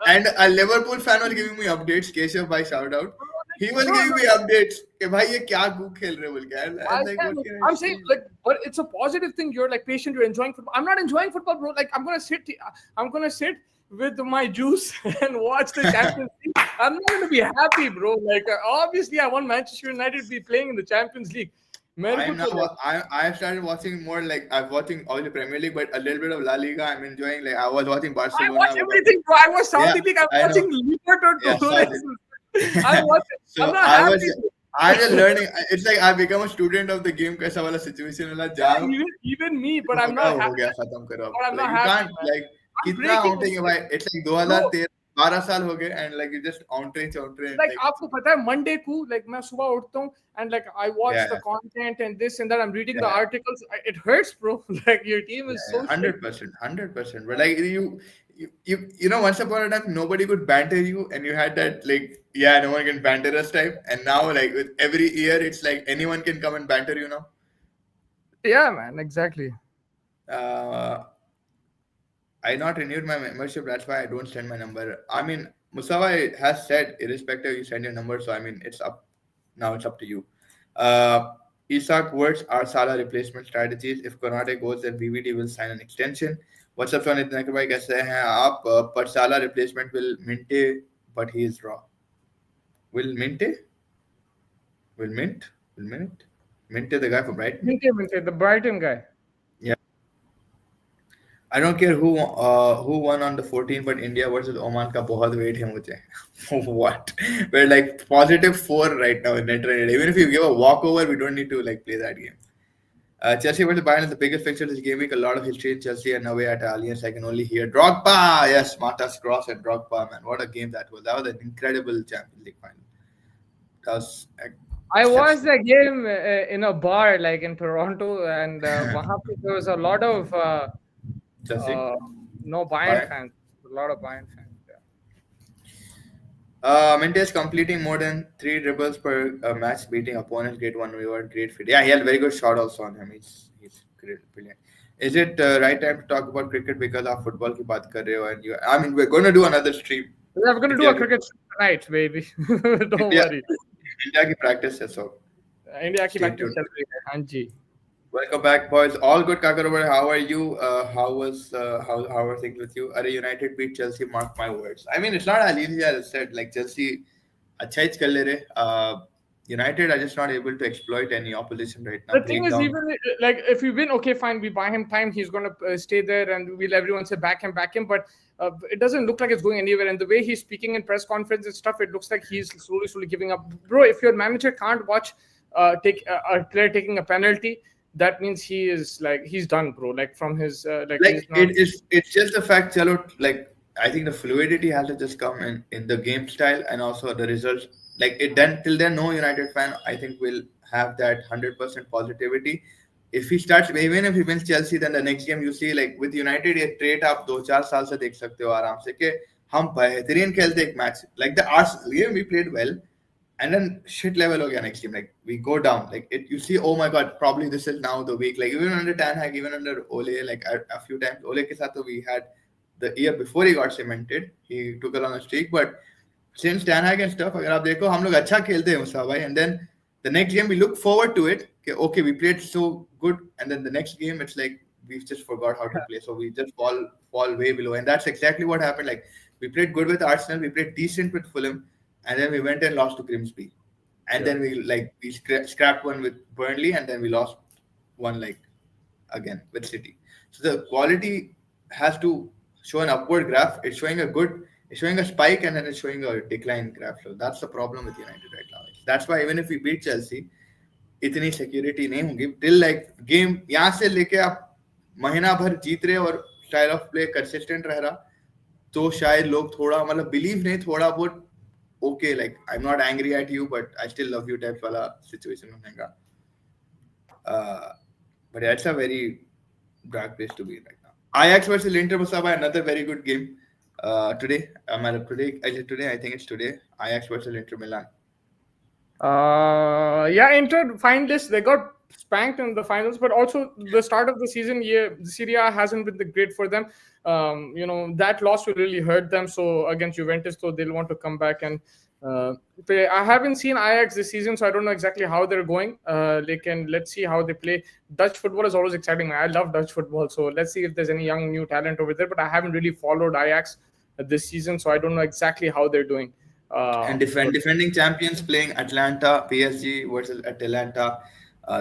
Speaker 2: and a Liverpool fan was giving me updates. Keshav bhai shout out. He was
Speaker 1: Bro,
Speaker 2: giving
Speaker 1: no,
Speaker 2: me updates कि भाई ये क्या गू खेल रहे बोल के.
Speaker 1: I
Speaker 2: And like
Speaker 1: can.
Speaker 2: what can I
Speaker 1: I'm saying
Speaker 2: say?
Speaker 1: like, but it's a positive thing. You're like patient. You're enjoying football. I'm not enjoying football, bro. Like I'm gonna sit. I'm gonna sit with my juice and watch the Champions League. I'm not gonna be happy, bro. Like obviously, I want Manchester United to be playing in the Champions League. मेरे को
Speaker 2: I'm now
Speaker 1: तो like,
Speaker 2: I started watching more like I'm watching all the Premier League, but a little bit of La Liga. I'm enjoying. Like I was watching
Speaker 1: I
Speaker 2: Barcelona.
Speaker 1: watch everything, bro. I watch
Speaker 2: Yeah,
Speaker 1: Saudi League. I'm
Speaker 2: I know.
Speaker 1: watching Liverpool
Speaker 2: Yeah, South.
Speaker 1: Torres. I'm watching. I'm
Speaker 2: So
Speaker 1: not
Speaker 2: I
Speaker 1: happy.
Speaker 2: was. I'm just learning. It's like I become a student of the game. कैसा वाला situation वाला
Speaker 1: Yeah,
Speaker 2: जाओ
Speaker 1: even me, but I'm
Speaker 2: होगा
Speaker 1: not
Speaker 2: हो
Speaker 1: happy.
Speaker 2: गया खत्म करो अब.
Speaker 1: But I'm
Speaker 2: Like
Speaker 1: not
Speaker 2: you
Speaker 1: happy,
Speaker 2: can't
Speaker 1: man.
Speaker 2: like
Speaker 1: I'm
Speaker 2: कितना
Speaker 1: breaking.
Speaker 2: आउटेंगे भाई. It's like
Speaker 1: Bro,
Speaker 2: 2013 12 साल हो गए and like you just आउटे
Speaker 1: like
Speaker 2: like
Speaker 1: आपको पता है मंडे को like मैं सुबह उठता हूँ and like I watch
Speaker 2: yeah
Speaker 1: the content and this and that. I'm reading the
Speaker 2: yeah
Speaker 1: articles. It hurts, bro. Like your team is so
Speaker 2: yeah
Speaker 1: shit.
Speaker 2: 100%, 100%. But like you know once upon a time nobody could banter you and you had that like yeah no one can banter us type, and now like with every year it's like anyone can come and banter you now.
Speaker 1: Yeah, man, exactly.
Speaker 2: Uh, I not renewed my membership. That's why I don't send my number. I mean, Musawa has said, irrespective, you send your number. So I mean, it's up now. It's up to you. Isak words are Salah replacement strategies. If Konate goes, then BVD will sign an extension. What's up, Sonit Nakarbai? कैसे हैं आप? But Salah replacement will Minte, but he is raw. Will Minte? Will Mint? Will Mint? Minte, the guy from Brighton.
Speaker 1: Minte, the Brighton guy.
Speaker 2: Yeah. I don't care who won on the 14th, but India versus Oman का बहुत weight है मुझे. What? We're like +4 right now in net run. Even if you give a walkover, we don't need to like play that game. Chelsea versus Bayern is the biggest fixture this game week. A lot of history in Chelsea and away at Allianz. I can only hear Drogba. Yes, Marta's cross and Drogba, man. What a game that was. That was an incredible Champions League final. That was
Speaker 1: I watched
Speaker 2: exceptional.
Speaker 1: the game in a bar like in Toronto, and वहाँ पे there was a lot of
Speaker 2: Chelsea.
Speaker 1: no Bayern
Speaker 2: Bayern.
Speaker 1: fans. A lot of Bayern fans. Yeah.
Speaker 2: Mentes completing more than 3 dribbles per match, beating opponents. Great one reward, great fit. Yeah, he had very good shot also on him. He's great, brilliant. Is it right time to talk about cricket because of football की बात कर रहे हो and you? I mean, we're going to do another stream.
Speaker 1: Yeah, we're gonna do
Speaker 2: India
Speaker 1: a cricket tonight, baby. Don't
Speaker 2: India
Speaker 1: worry.
Speaker 2: India की practice है so.
Speaker 1: India की
Speaker 2: Stay
Speaker 1: practice
Speaker 2: tuned.
Speaker 1: चल रही है. हाँ जी.
Speaker 2: Welcome back, boys. All good, Kakarover. How are you? How are things with you? Are United beat Chelsea? Mark my words. I mean, it's not as easy as I said. Like Chelsea, अच्छा ही कर ले रहे. United are just not able to exploit any opposition right now.
Speaker 1: The thing
Speaker 2: Break
Speaker 1: is,
Speaker 2: down.
Speaker 1: even like if we win, okay, fine, we buy him time. He's gonna stay there, and we'll everyone say back him. But it doesn't look like it's going anywhere. And the way he's speaking in press conference and stuff, it looks like he's slowly giving up. Bro, if your manager can't watch take a player taking a penalty, that means he's done, bro. Like from his like
Speaker 2: Like
Speaker 1: he's not.
Speaker 2: it's just the fact, chalo, like I think the fluidity has to just come in the game style and also the results. Like it then till then, no United fan I think will have that 100% positivity. If he starts, even if he wins Chelsea, then the next game you see like with United ये trait आप 2-4 साल से देख सकते हो आराम से कि हम बेहतरीन खेलते एक match. Like the Arsenal game we played well, and then shit level again next game. Like we go down. Like it, you see, oh my god, probably this is now the week. Like even under Tan Hag, even under Ole, like a few times, Ole ke saath we had the year before he got cemented, he took a long streak. But since Tan Hag and stuff, अगर आप देखो हम लोग अच्छा खेलते हैं मुसा भाई, and then the next game we look forward to it. Okay, we played so good, and then the next game it's like we just forgot how to play, so we just fall way below, and that's exactly what happened. Like we played good with Arsenal, we played decent with Fulham, and then we went and lost to Grimsby, and then we scrapped one with Burnley, and then we lost one like again with City. So the quality has to show an upward graph. It's showing a spike and then it's showing a decline graph. So that's the problem with United right now. That's why even if we beat Chelsea, इतनी security नहीं होगी till like game यहाँ से लेके आप महीना भर जीत रहे और स्टाइल ऑफ प्ले कंसिस्टेंट रह रहा तो शायद लोग थोड़ा मतलब बिलीव नहीं थोड़ा बहुत okay like I'm not angry at you but I still love you type वाला situation होनेगा. uh, but yeah, it's a very dark place to be right now. Ajax versus Inter was another very good game today. Today I think it's today. Ajax versus Inter Milan.
Speaker 1: Yeah, Inter finalists, they got spanked in the finals, but also the start of the season, yeah, the Serie A hasn't been the great for them. That loss will really hurt them. So against Juventus, so they'll want to come back and play. I haven't seen Ajax this season, so I don't know exactly how they're going. Let's see how they play. Dutch football is always exciting. I love Dutch football, so let's see if there's any young new talent over there. But I haven't really followed Ajax this season, so I don't know exactly how they're doing.
Speaker 2: And
Speaker 1: But
Speaker 2: defending champions playing Atlanta, PSG versus Atlanta.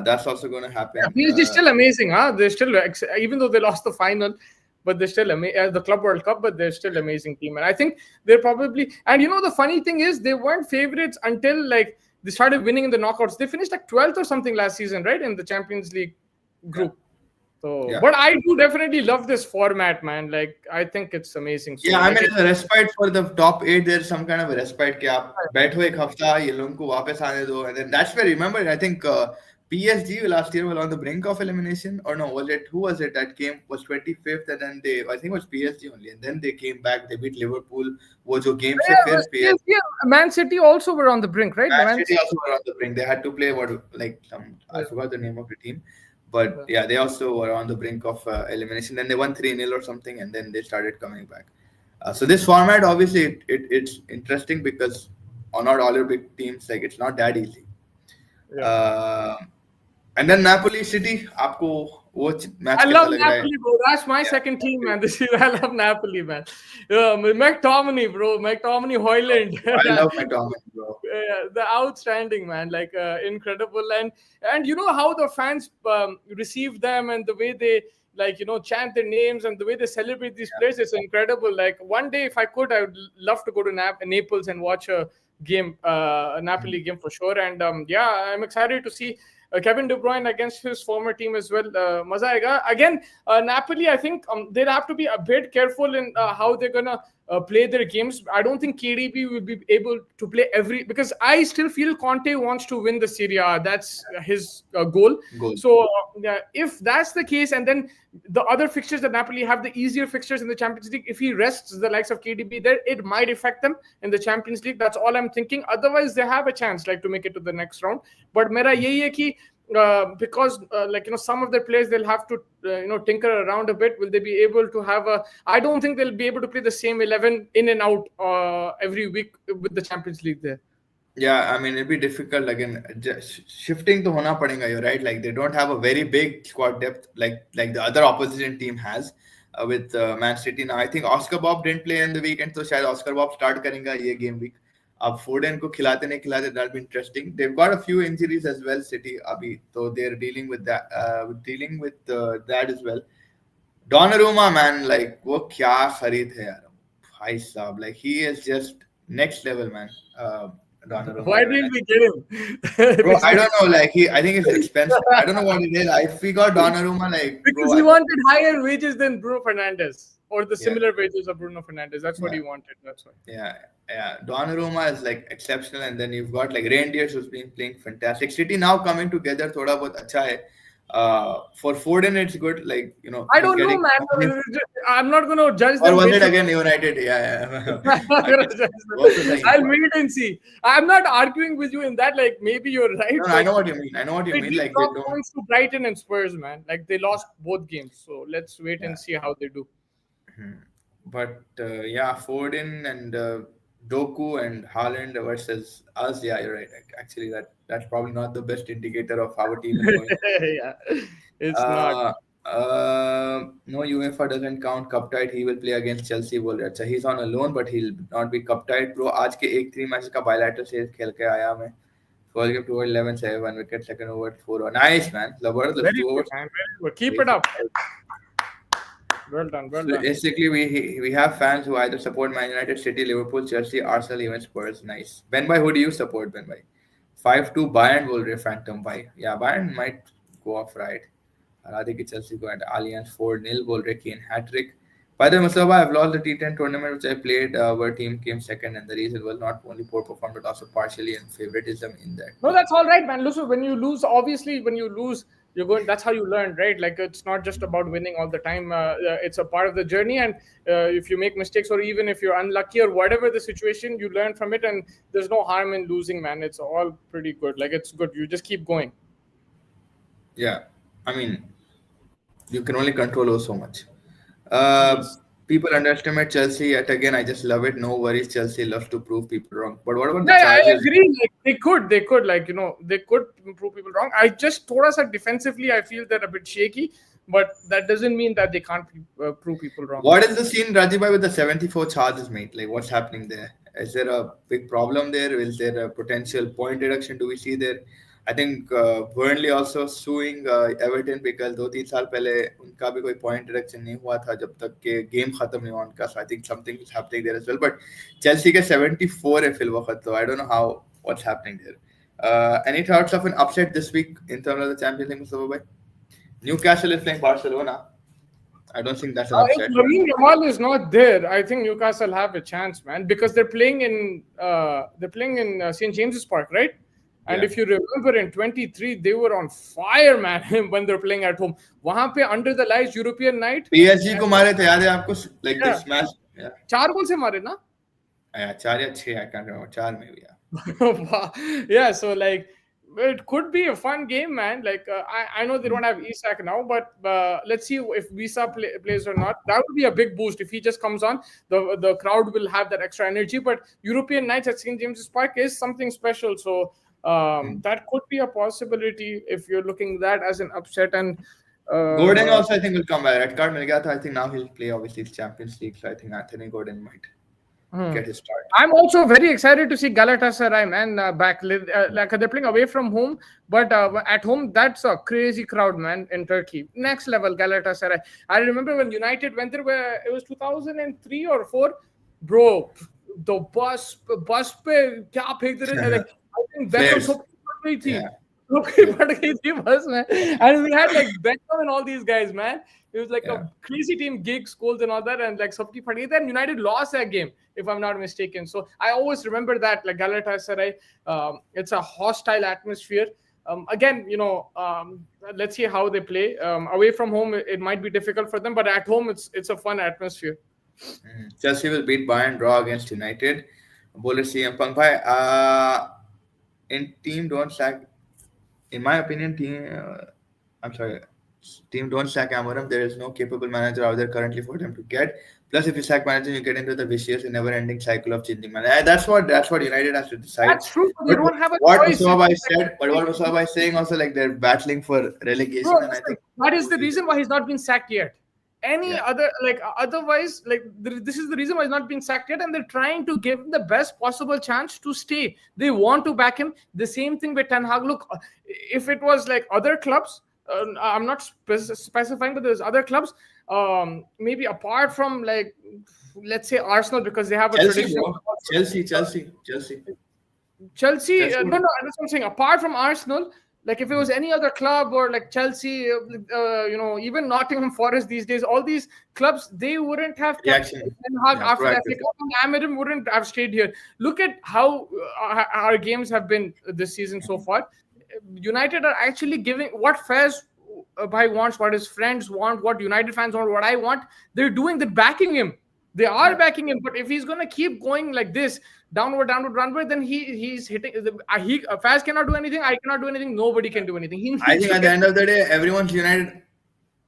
Speaker 2: That's also going to
Speaker 1: yeah,
Speaker 2: happen.
Speaker 1: PSG is still amazing, huh? They're still even though they lost the final, but they're still the Club World Cup, but they're still amazing team. And I think they're probably and the funny thing is they weren't favorites until like they started winning in the knockouts. They finished like 12th or something last season, right, in the Champions League
Speaker 2: Yeah,
Speaker 1: group. So,
Speaker 2: yeah.
Speaker 1: but I do definitely love this format, man. Like I think it's amazing. So,
Speaker 2: Yeah, I
Speaker 1: like
Speaker 2: mean,
Speaker 1: it,
Speaker 2: it's a respite for the top eight. There's some kind of a respite कि आप बैठो एक हफ्ता ये लोगों को वापस आने दो, and then that's where remember I think PSG last year were on the brink of elimination, or no, was it who was it that came was 25th and then they I think it was PSG only, and then they came back, they beat Liverpool. वो जो game से
Speaker 1: yeah, it
Speaker 2: फिर
Speaker 1: was
Speaker 2: PSG
Speaker 1: PSG. Man City also were on the brink, right? The
Speaker 2: Man
Speaker 1: Man
Speaker 2: City
Speaker 1: City.
Speaker 2: also were on the brink. They had to play what like some I
Speaker 1: Yeah,
Speaker 2: forgot the name of the team, but
Speaker 1: yeah.
Speaker 2: yeah, they also were on the brink of elimination. Then they won 3-0 or something, and then they started coming back. So this format obviously it's interesting because on not all your big teams like it's not that easy.
Speaker 1: Yeah.
Speaker 2: Uh, and then Napoli City, आपको वो
Speaker 1: I
Speaker 2: match कैसा
Speaker 1: love
Speaker 2: लग रहा है?
Speaker 1: Napoli, bro. That's my
Speaker 2: Yeah,
Speaker 1: second team, man. This is I love Napoli, man. McTominay, bro. McTominay, Hoyland.
Speaker 2: I love McDonald, bro.
Speaker 1: The outstanding, man. Like incredible, and you know how the fans receive them and the way they like chant their names and the way they celebrate these
Speaker 2: Yeah,
Speaker 1: players. It's incredible. Like one day, if I could, I would love to go to Naples and watch a Napoli game for sure. And yeah, I'm excited to see Kevin De Bruyne against his former team as well. Maza aega. Again, Napoli, I think they'll have to be a bit careful in how they're gonna play their games. I don't think KDB will be able to play every because I still feel Conte wants to win the Serie A. That's his goal.
Speaker 2: goal.
Speaker 1: So if that's the case, and then the other fixtures that Napoli have, the easier fixtures in the Champions League, if he rests the likes of KDB there, it might affect them in the Champions League. That's all I'm thinking. Otherwise, they have a chance like to make it to the next round. But mera yahi hai ki because some of their players they'll have to tinker around a bit. Will they be able to have a? I don't think they'll be able to play the same 11 in and out every week with the Champions League there.
Speaker 2: Yeah, I mean it'll be difficult again. Just shifting to hona padega, you're right. Like they don't have a very big squad depth like the other opposition team has with Man City. Now I think Oscar Bob didn't play in the weekend, so शायद Oscar Bob start करेंगा ये game week. अब Foden को खिलाते नहीं खिलाते that'll be interesting. They've got a few injuries as well, City अभी, so they're dealing with that, that as well. Donnarumma, man, like वो क्या खरीद है यार, भाई साहब, like he is just next level, man.
Speaker 1: Why
Speaker 2: Donnarumma, man.
Speaker 1: didn't we get him?
Speaker 2: Bro, I don't know, like I think it's expensive. I don't know what it is. If we got Donnarumma, like, bro,
Speaker 1: Because he wanted higher wages than Bruno Fernandes or the
Speaker 2: yeah,
Speaker 1: similar wages of Bruno Fernandes. That's what
Speaker 2: yeah,
Speaker 1: he wanted. That's why.
Speaker 2: yeah, yeah. Donnarumma is like exceptional, and then you've got like Reindeers who's been playing fantastic. City now coming together, thoda bahut acha hai. For Foden, it's good. Like
Speaker 1: I
Speaker 2: he's
Speaker 1: don't know,
Speaker 2: getting
Speaker 1: man. I'm not going to judge
Speaker 2: or
Speaker 1: them
Speaker 2: was it
Speaker 1: based on.
Speaker 2: again United? Yeah, yeah.
Speaker 1: I'm not
Speaker 2: I
Speaker 1: gonna
Speaker 2: mean,
Speaker 1: judge
Speaker 2: both the
Speaker 1: them.
Speaker 2: same.
Speaker 1: I'll wait and see. I'm not arguing with you in that. Like maybe you're right,
Speaker 2: No, no, I
Speaker 1: but
Speaker 2: know what you mean. I know what you
Speaker 1: they
Speaker 2: mean.
Speaker 1: did
Speaker 2: Like they
Speaker 1: drop
Speaker 2: don't.
Speaker 1: points to Brighton and Spurs, man. Like they lost both games. So let's wait
Speaker 2: Yeah.
Speaker 1: and see how they do.
Speaker 2: Hmm. But yeah, Foden and Doku and Haaland versus us. Yeah, you're right. Actually, that's probably not the best indicator of how a team is going.
Speaker 1: Yeah, it's not.
Speaker 2: Uh, no, UEFA doesn't count cup tied. He will play against Chelsea. बोल रहे अच्छा, he's on a loan, but he'll not be cup tied. Bro, आज के एक 3 match का bilateral series खेल के आया मैं. First game 2 over 11, 7 wicket. Second over 4. Nice, man. Zabardast
Speaker 1: Very
Speaker 2: 2
Speaker 1: good,
Speaker 2: overs.
Speaker 1: man. Very good. Keep it
Speaker 2: Crazy.
Speaker 1: up. Well done. Well
Speaker 2: So
Speaker 1: done.
Speaker 2: basically, we have fans who either support Man United, City, Liverpool, Chelsea, Arsenal, even Spurs. Nice. Ben Bhai, who do you support, Ben Bhai? 5-2 Bayern will Phantom Bhai. Yeah, Bayern might go off right. Radhe ki Chelsea go at Allianz 4-0 बोल रहे Kane hat trick. By the way, Mustafa, I've lost the T10 tournament which I played, where team came second, and the reason was not only poor performance but also partially in favoritism in that
Speaker 1: No,
Speaker 2: team.
Speaker 1: that's all right, man. Listen, when you lose, obviously, when you lose, you're going. That's how you learn, right? Like it's not just about winning all the time. It's a part of the journey, and if you make mistakes, or even if you're unlucky, or whatever the situation, you learn from it, and there's no harm in losing, man. It's all pretty good. Like it's good. You just keep going.
Speaker 2: Yeah, I mean, you can only control so much. Uh,
Speaker 1: Yes.
Speaker 2: People underestimate Chelsea yet again. I just love it. No worries, Chelsea loves to prove people wrong. But what about the
Speaker 1: Yeah, I
Speaker 2: charges?
Speaker 1: agree. Like they could, like they could prove people wrong. I just told us that defensively, I feel they're a bit shaky, but that doesn't mean that they can't prove people wrong.
Speaker 2: What is the scene, Rajibai, with the 74 charges, mate? Like, what's happening there? Is there a big problem there? Is there a potential point deduction? Do we see there? I think Burnley also suing Everton because 2-3 साल पहले उनका भी कोई point deduction नहीं हुआ था जब तक के game खत्म नहीं हुआ उनका. So I think something is happening there as well. But Chelsea के 74 है फिल वक्त, तो I don't know how what's happening there. Any thoughts of an upset this week in terms of the Champions League, Mustafa bhai? Newcastle is playing Barcelona. I don't think that's an
Speaker 1: If
Speaker 2: upset, but
Speaker 1: Lamine Yamal is not there, I think Newcastle have a chance, man, because they're playing in St James's Park, right? And
Speaker 2: yeah.
Speaker 1: if you remember in 23, they were on fire, man, when they're playing at home. वहां पे under the lights European night.
Speaker 2: PSG
Speaker 1: And
Speaker 2: को मारे थे, याद है आपको? Like they
Speaker 1: yeah,
Speaker 2: smashed. Yeah.
Speaker 1: 4 goal से मारे ना.
Speaker 2: Yeah, 4 या 6, I can't remember. 4 maybe, yeah.
Speaker 1: Wow. Yeah, so like it could be a fun game, man. Like I know they don't have Isak now, but let's see if plays or not. That would be a big boost if he just comes on. The crowd will have that extra energy. But European nights at St James's Park is something special, so
Speaker 2: Mm.
Speaker 1: that could be a possibility if you're looking that as an upset. And
Speaker 2: Gordon
Speaker 1: uh,
Speaker 2: also, I think, will come back. Red card मिल गया था. I think now he'll play, obviously, it's Champions League, so I think Anthony Gordon might
Speaker 1: hmm.
Speaker 2: get his start.
Speaker 1: I'm also very excited to see Galatasaray, man, back. Like they're playing away from home, but at home, that's a crazy crowd, man, in Turkey. Next level, Galatasaray. I remember when United went there, where it was 2003 or 4, bro. The bus पे क्या फेंक रहे, like I think Beckham
Speaker 2: Flares.
Speaker 1: सबकी पड़ गई थी.
Speaker 2: Yeah.
Speaker 1: सबकी पड़ गई थी बस में. And we had like Beckham and all these guys, man. It was like
Speaker 2: Yeah.
Speaker 1: a crazy team, gigs, goals, and all that, and like सबकी पड़ गई थी. And United lost that game, if I'm not mistaken. So I always remember that, like Galatasaray, it's a hostile atmosphere. Again, let's see how they play. Away from home, it might be difficult for them, but at home, it's a fun atmosphere.
Speaker 2: Chelsea will beat Bayern, draw against United. Bowler CM Punk bhai, in team don't sack. In my opinion, I'm sorry, team don't sack Amorim. There is no capable manager out there currently for them to get. Plus, if you sack manager, you get into the vicious and never-ending cycle of changing manager. That's what United has to decide.
Speaker 1: That's true, but they
Speaker 2: But
Speaker 1: don't have a
Speaker 2: what
Speaker 1: choice.
Speaker 2: Musaba said, but what Musaba is saying also, like they're battling for relegation,
Speaker 1: Bro,
Speaker 2: and I
Speaker 1: listen,
Speaker 2: think
Speaker 1: that is the reason why he's not been sacked yet. Any
Speaker 2: yeah,
Speaker 1: other, like otherwise, like this is the reason why he's not been sacked yet, and they're trying to give him the best possible chance to stay. They want to back him. The same thing with Ten Hag. Look, if it was like other clubs, I'm not specifying, but there's other clubs. Maybe apart from like, let's say Arsenal, because they have a
Speaker 2: Chelsea,
Speaker 1: tradition.
Speaker 2: bro, Chelsea.
Speaker 1: Chelsea,
Speaker 2: Chelsea
Speaker 1: no,
Speaker 2: would,
Speaker 1: no, that's what I'm saying. Apart from Arsenal, like if it was any other club or like Chelsea, even Nottingham Forest these days, all these clubs, they wouldn't have kept
Speaker 2: reaction,
Speaker 1: Ten Hag
Speaker 2: yeah,
Speaker 1: after the FA
Speaker 2: proactive.
Speaker 1: Cup, and Amirim wouldn't have stayed here. Look at how our games have been this season so far. United are actually giving what Fairs Bhai wants, what his friends want, what United fans want, what I want. They're doing that, backing him. They are
Speaker 2: Yeah.
Speaker 1: backing him, but if he's gonna keep going like this, downward, then he's hitting. Faz cannot do anything. I cannot do anything. Nobody can do anything. He
Speaker 2: I
Speaker 1: needs
Speaker 2: think
Speaker 1: to
Speaker 2: at the
Speaker 1: get.
Speaker 2: end of the day, everyone's united.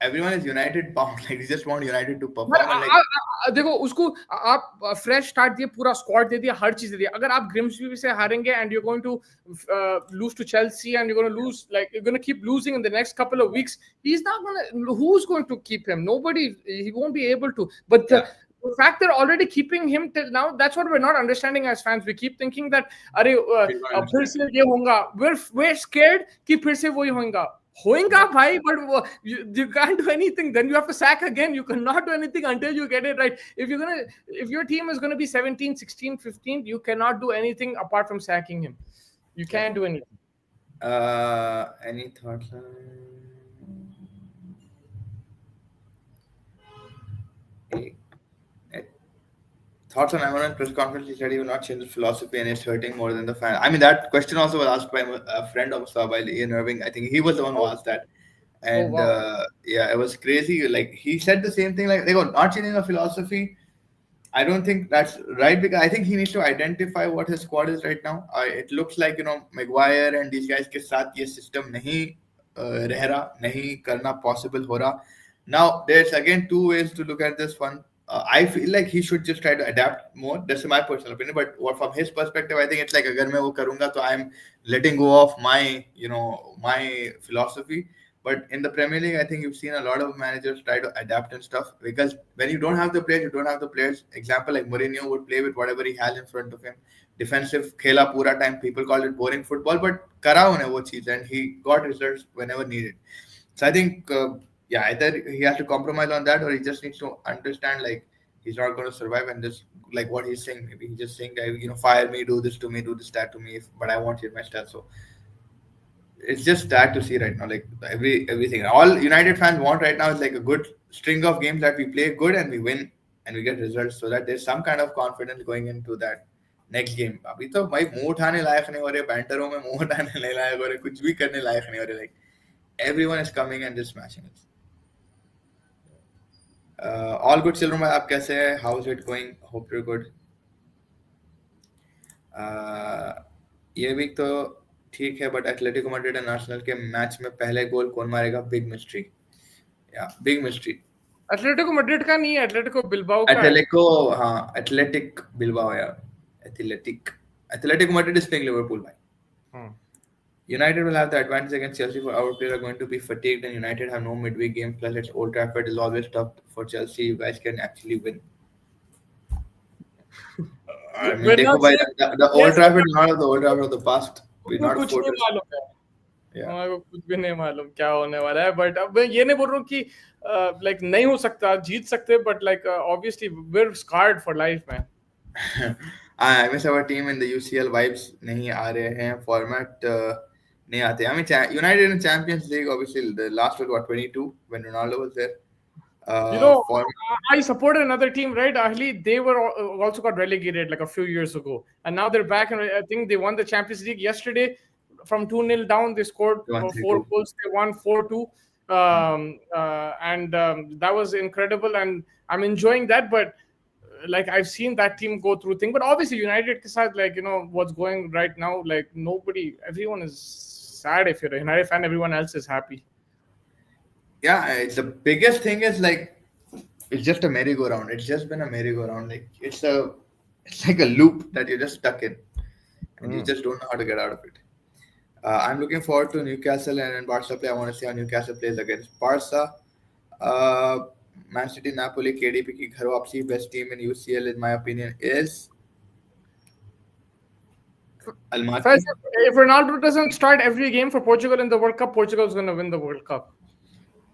Speaker 2: Everyone is united bound. Like they just want United to
Speaker 1: पर
Speaker 2: perform and like
Speaker 1: देखो उसको आप fresh start दिए, पूरा squad दे दिया, हर चीज दे दिया. अगर आप ग्रिम्सबी से हारेंगे and you're going to lose to Chelsea and you're going to lose, like you're going to keep losing in the next couple of weeks, he's not going to. Who's going to keep him? Nobody. He won't be able to. But
Speaker 2: yeah,
Speaker 1: the fact they're already keeping him till now, that's what we're not understanding as fans. We keep thinking that अरे
Speaker 2: he's not
Speaker 1: फिर
Speaker 2: understand.
Speaker 1: से ये होगा. We're scared कि फिर से वही होगा. Hoinga bhai, but you can't do anything. Then you have to sack again. You cannot do anything until you get it right. If your team is gonna be 17, 16, 15, you cannot do anything apart from sacking him. You
Speaker 2: Yeah.
Speaker 1: can't do anything.
Speaker 2: Any thoughts? Thoughts on Amaran press conference? He said he will not change his philosophy and it's hurting more than the fan. I mean, that question also was asked by a friend of Mustafa, by Ian Irving. I think he was the one who
Speaker 1: Oh,
Speaker 2: asked that.
Speaker 1: oh
Speaker 2: And
Speaker 1: wow.
Speaker 2: yeah, it was crazy. Like, he said the same thing, like, they go, not changing the philosophy. I don't think that's right, because I think he needs to identify what his squad is right now. It looks like, Maguire and these guys के साथ ये system नहीं रह रहा, नहीं करना possible हो रहा. Now there's again two ways to look at this one. I feel like he should just try to adapt more. That's my personal opinion. But from his perspective, I think it's like अगर मैं वो करूँगा तो I'm letting go of my philosophy. But in the Premier League, I think you've seen a lot of managers try to adapt and stuff, because when you don't have the players, you don't have the players. Example, like Mourinho would play with whatever he has in front of him. Defensive khela pura time. People called it boring football, but kara une wo cheez, and he got results whenever needed. So I think, yeah, either he has to compromise on that, or he just needs to understand, like, he's not going to survive, and just like what he's saying, maybe he's just saying, fire me, do this to me, do this that to me, but I want it my style. So it's just sad to see right now. Like, everything, all United fans want right now is like a good string of games that we play good and we win and we get results, so that there's some kind of confidence going into that next game. अभी तो भाई मुंह उठाने लायक नहीं हो रहे, बैंटरों में मुंह उठाने नहीं लायक हो रहे, कुछ भी करने लायक नहीं हो रहे. Like, everyone is coming and just smashing it. All good, Silver. आप कैसे हैं? How's it going? Hope you're good. Uh, ये वीक तो ठीक है, but Atletico Madrid and Arsenal के मैच में पहले गोल कौन मारेगा? Big mystery. या बिग मिस्ट्री.
Speaker 1: एटलेटिको मैड्रिड का नहीं है, एटलेटिको बिल्बाओ का है.
Speaker 2: एथलेटिको, हाँ, एथलेटिक बिल्बाओ यार. Athletic. Atletico Madrid is playing Liverpool, by.
Speaker 1: Hmm.
Speaker 2: United will have the advantage against Chelsea, for our players are going to be fatigued, and United have no midweek game. Plus, it's Old Trafford is always tough for Chelsea. You guys can actually win. I mean,
Speaker 1: We're
Speaker 2: देखो
Speaker 1: not
Speaker 2: भाई,
Speaker 1: saying
Speaker 2: the Old
Speaker 1: yes,
Speaker 2: Trafford is not the Old Trafford of the past. We're
Speaker 1: उनको
Speaker 2: not a
Speaker 1: कुछ नहीं
Speaker 2: fortress.
Speaker 1: मालूम है.
Speaker 2: Yeah.
Speaker 1: हमारे को कुछ भी नहीं मालूम क्या होने वाला है. बट अब मैं ये नहीं बोल रहा हूँ कि लाइक नहीं हो सकता, जीत सकते, but like obviously we are scared for life man.
Speaker 2: I miss our team in the UCL vibes. नहीं आ रहे हैं format. नहीं आते. I mean, United in Champions League, obviously the last was what, 22 when Ronaldo was there.
Speaker 1: You know,
Speaker 2: For
Speaker 1: I supported another team, right? Ahli, they were also got relegated like a few years ago, and now they're back. And I think they won the Champions League yesterday from 2-0 down. They scored 4
Speaker 2: 1-3-2.
Speaker 1: goals. They won 4-2, and that was incredible. And I'm enjoying that. But like I've seen that team go through things. But obviously, United, ke saath, like what's going right now. Like nobody, everyone is sad. If you're a United fan, everyone else is happy.
Speaker 2: Yeah, the biggest thing is like, it's just a merry-go-round. It's just been a merry-go-round. Like, it's like a loop that you're just stuck in, and you just don't know how to get out of it. I'm looking forward to Newcastle and Barca play. I want to see how Newcastle plays against Barca. Man City, Napoli, KDP की घर वापसी. Best team in UCL in my opinion is Almaty.
Speaker 1: First, if Ronaldo doesn't start every game for Portugal in the World Cup, Portugal's going to win the World Cup.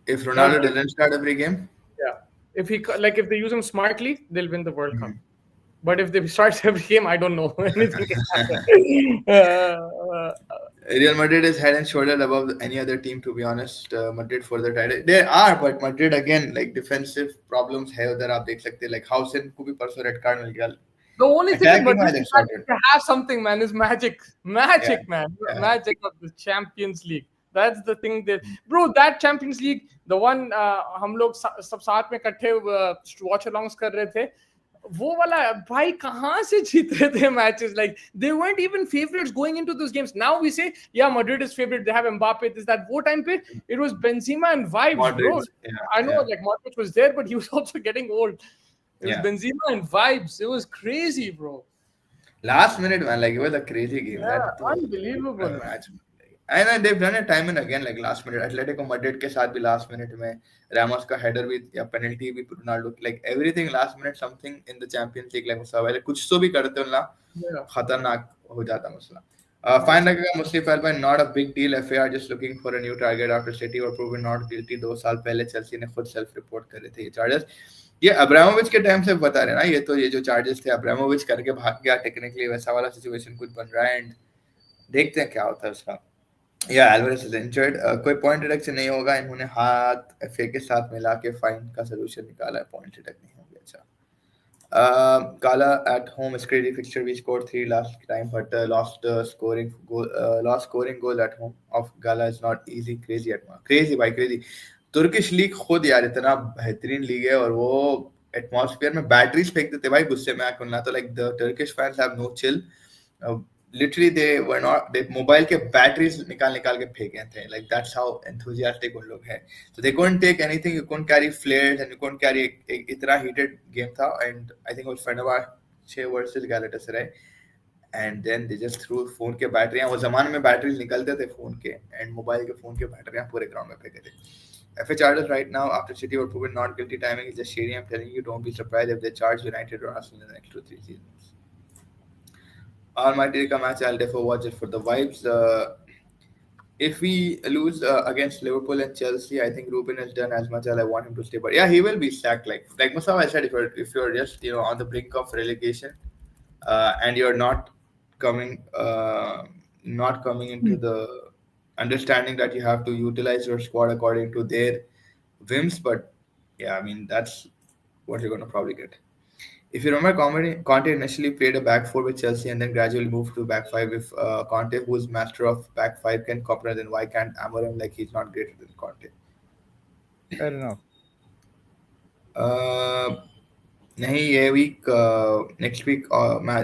Speaker 2: If
Speaker 1: That,
Speaker 2: Ronaldo doesn't start every game,
Speaker 1: yeah. If they use him smartly, they'll win the World Cup. But if they start every game, I don't know. Anything can happen.
Speaker 2: Real Madrid is head and shoulder above any other team, to be honest. Madrid for the title. They are, but Madrid again, like, defensive problems है उधर आप देख सकते हैं. Like, Hausen को भी परसों red card मिल गया.
Speaker 1: The only thing with
Speaker 2: Attacking
Speaker 1: Madrid
Speaker 2: wise,
Speaker 1: is
Speaker 2: it's
Speaker 1: that
Speaker 2: sorted.
Speaker 1: they have something, man, is magic. Magic,
Speaker 2: Yeah.
Speaker 1: man.
Speaker 2: Yeah.
Speaker 1: Magic of the Champions League. That's the thing that, bro, that Champions League, the one हम लोग सब साथ में इकट्ठे watch alongs कर रहे थे, वो वाला भाई कहाँ से जीत रहे थे matches? Like, they weren't even favorites going into those games. Now we say, yeah, Madrid is favorite. They have Mbappe. This, that. Wo time pe, it was Benzema and vibes,
Speaker 2: Modric,
Speaker 1: bro.
Speaker 2: yeah,
Speaker 1: I know,
Speaker 2: yeah.
Speaker 1: like, Modric was there, but he was also getting old. It was
Speaker 2: Yeah.
Speaker 1: Benzema and vibes. It was crazy, bro.
Speaker 2: Last minute, man, like, it was a crazy game.
Speaker 1: Yeah,
Speaker 2: That was
Speaker 1: unbelievable,
Speaker 2: a
Speaker 1: man.
Speaker 2: match. And then they've done it time and again, like last minute. Atletico Madrid के साथ भी last minute में Ramos का header भी या penalty भी Ronaldo, like everything last minute, something in the Champions League, like Mustafa वाले कुछ तो भी करते हो ना, खतरनाक हो जाता मसला. Fine लगेगा Mustafa Alban, not a big deal. FAR just looking for a new target after City were proven not guilty. 2 साल पहले चेल्सी ने खुद सेल्फ रिपोर्ट करे थे ये चार्जेस. ये अब्रामोविच के टाइम से बता रहे ना, ये जो चार्जेस थे अब्रामोविच करके भाग गया, टेक्निकली वैसा वाला सिचुएशन कुछ बन रहा है, एंड देखते हैं क्या होता है उसका. या एल्वारेज इज इंजर्ड. कोई पॉइंट डिडक्शन नहीं होगा. इन्होंने हाथ एफए के साथ मिला के फाइन का सलूशन निकाला है, पॉइंट डिडक्ट नहीं होंगे. अच्छा, Gala at home is crazy fixture. We scored three last time, but lost scoring goal at home of Gala is not easy. Crazy at crazy by crazy. Turkish league खुद यार इतना बेहतरीन league है और वो एटमॉस्फेयर में batteries फेंक देते भाई गुस्से में आकर ना तो like the Turkish fans have no chill literally they were not they mobile के बैटरीज निकाल निकाल के फेंके थे लाइक दैट्स हाउ एंथुसियास्टिक उन लोग हैं so they couldn't take anything you couldn't carry flares and you couldn't carry इतना heated game था and I think it was Fenerbahce versus Galatasaray and then they just threw phone के बैटरियां वो जमाने में batteries निकलते थे फोन के and mobile के फोन के बैटरियां पूरे ग्राउंड में फेंके थे FA charges right now after City were proven not guilty timing is just shady I'm telling you don't be surprised if they charge United or Arsenal in the next 2-3 seasons Almighty Rika match, I'll therefore watch it for the vibes. If we lose against Liverpool and Chelsea, I think Ruben has done as much as I want him to stay. But yeah, he will be sacked. Like Mustafa said, if you're just on the brink of relegation and you're not coming into the understanding that you have to utilize your squad according to their whims. But yeah, I mean that's what you're gonna probably get. If you remember, Conte initially played a back four with Chelsea and then gradually moved to back five. If Conte, who's master of back five, can copy, then why can't Amorim like he's not greater than Conte?
Speaker 1: Fair enough.
Speaker 2: Uh, नहीं ये week next week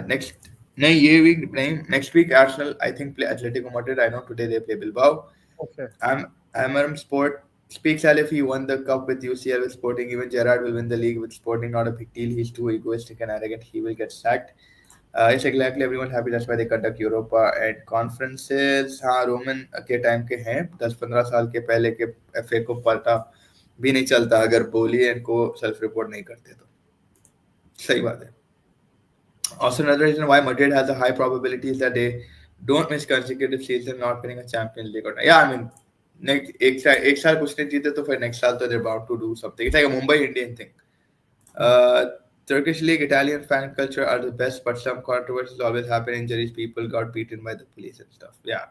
Speaker 2: next नहीं ये week नहीं next week Arsenal I think play Atletico Madrid. I know today they play Bilbao.
Speaker 1: Okay.
Speaker 2: Amaram Sport speaks as if he won the cup with UCL with Sporting. Even Gerrard will win the league with Sporting. Not a big deal. He's too egoistic and arrogant. He will get sacked. It's exactly everyone's happy. That's why they conduct Europa and conferences. हाँ Roman के time के हैं 10-15 साल के पहले के FA को पता भी नहीं चलता अगर बोली इनको सेल्फ रिपोर्ट नहीं करते तो सही बात है. Also, another reason why Madrid has a high probability is that they don't miss consecutive seasons not winning a Champions League. Yeah, I mean, एक साल कुछ नहीं जीते तो फिर next साल तो they're about to do something. It's like a Mumbai Indian thing. Turkish League, Italian fan culture are the best, but some controversies always happen. Injuries, people got beaten by the police and stuff. Yeah.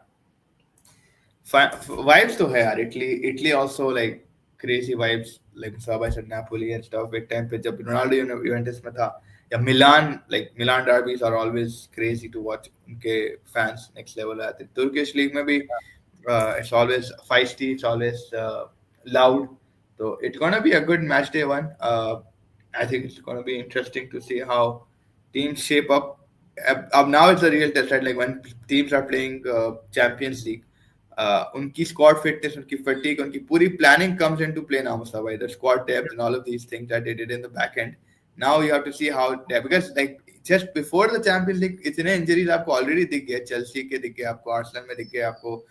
Speaker 2: Vibes to hai yaar. Italy also like crazy vibes. Like Sabai said, Napoli and stuff. Big time पे जब Ronaldo Juventus में था या Milan derbies are always crazy to watch. उनके fans next level आते. Turkish League में भी it's always feisty. It's always loud. So it's gonna be a good match day one. I think it's gonna be interesting to see how teams shape up. Now it's a real test, right? Like when teams are playing Champions League. उनकी squad fitness, उनकी fatigue, उनकी पूरी planning comes into play now, Mustafa. The squad depth and all of these things that they did in the back end. Now you have to see how because like just before the Champions League, इतने injuries आपको already दिख गए, Chelsea के दिख गए, आपको Arsenal में दिख गए, आपको.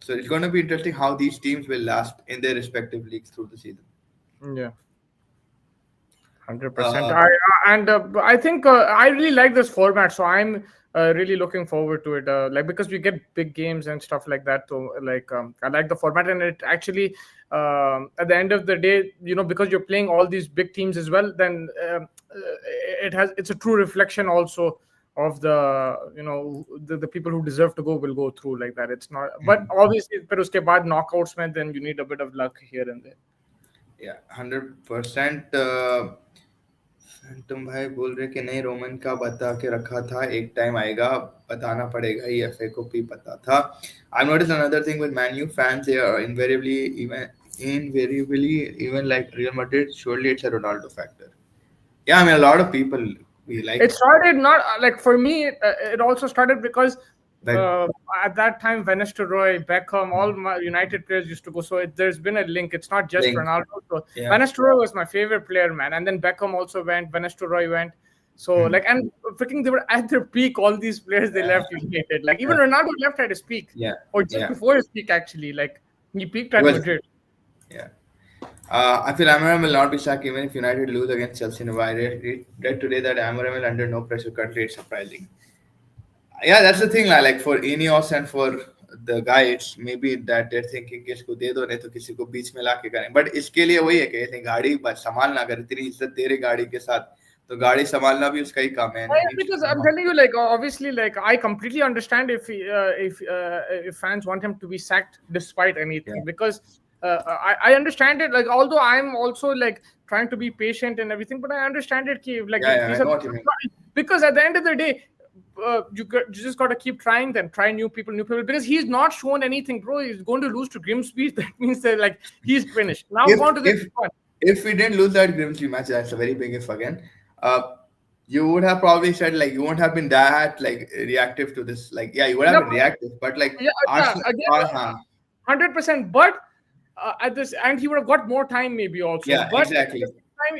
Speaker 2: So it's going to be interesting how these teams will last in their respective leagues through the season.
Speaker 1: Yeah. 100%. I think I really like this format, so I'm really looking forward to it. Like because we get big games and stuff like that. So like I like the format, and it actually at the end of the day, because you're playing all these big teams as well, then it's a true reflection also of the people who deserve to go will go through like that. It's not, but obviously, but uske baad knockouts mein, then you need a bit of luck here and there.
Speaker 2: Yeah, 100%. तुम भाई बोल रहे कि नहीं Roman का बता के रखा था एक टाइम आएगा बताना पड़ेगा ये एफए को भी पता था. I noticed another thing with Man U fans, they are invariably even like Real Madrid, surely it's a Ronaldo factor. Yeah, I mean a lot of people we like.
Speaker 1: It started not like for me. It also started because at that time, Van Nistelrooy, Beckham, all my United players used to go. So there's been a link. It's not just Ronaldo. So Van Nistelrooy was my favorite player, man. And then Beckham also went. Van Nistelrooy went. So and freaking they were at their peak. All these players they left United. Like even Ronaldo left at his peak.
Speaker 2: Yeah.
Speaker 1: Or just before his peak actually. Like he peaked at Madrid.
Speaker 2: Yeah. I feel Amorim will not be sacked even if United lose against Chelsea. I read today that Amorim will under no pressure currently. It's surprising. Yeah, that's the thing. Like for Ineos and for the guys, maybe that they're thinking कि इसको दे दो नहीं तो किसी को बीच में लाके करें. But इसके लिए वही है कि इतनी गाड़ी संभालना अगर इतनी इज्जत दे रहे गाड़ी के साथ तो गाड़ी संभालना भी उसका ही काम है.
Speaker 1: Because I'm telling you, like obviously, like I completely understand if fans want him to be sacked despite anything because. I understand it. Like, although I'm also like trying to be patient and everything, but I understand it. Like
Speaker 2: Yeah, yeah, I
Speaker 1: these are
Speaker 2: know what you mean.
Speaker 1: because at the end of the day, you just got to keep trying them, try new people, because he's not shown anything, bro. He's going to lose to Grimsby. That means that like he's finished. Now
Speaker 2: If
Speaker 1: go on to the
Speaker 2: if
Speaker 1: next one.
Speaker 2: if we didn't lose that Grimsby match, that's a very big if again. Uh, you would have probably said like you won't have been that like reactive to this. Like yeah, you would have
Speaker 1: Yeah,
Speaker 2: been reactive, but like
Speaker 1: yeah, yeah.
Speaker 2: Arsenal,
Speaker 1: Again, 100%. But at this, and he would have got more time maybe also.
Speaker 2: yeah,
Speaker 1: But at
Speaker 2: exactly.
Speaker 1: the same time,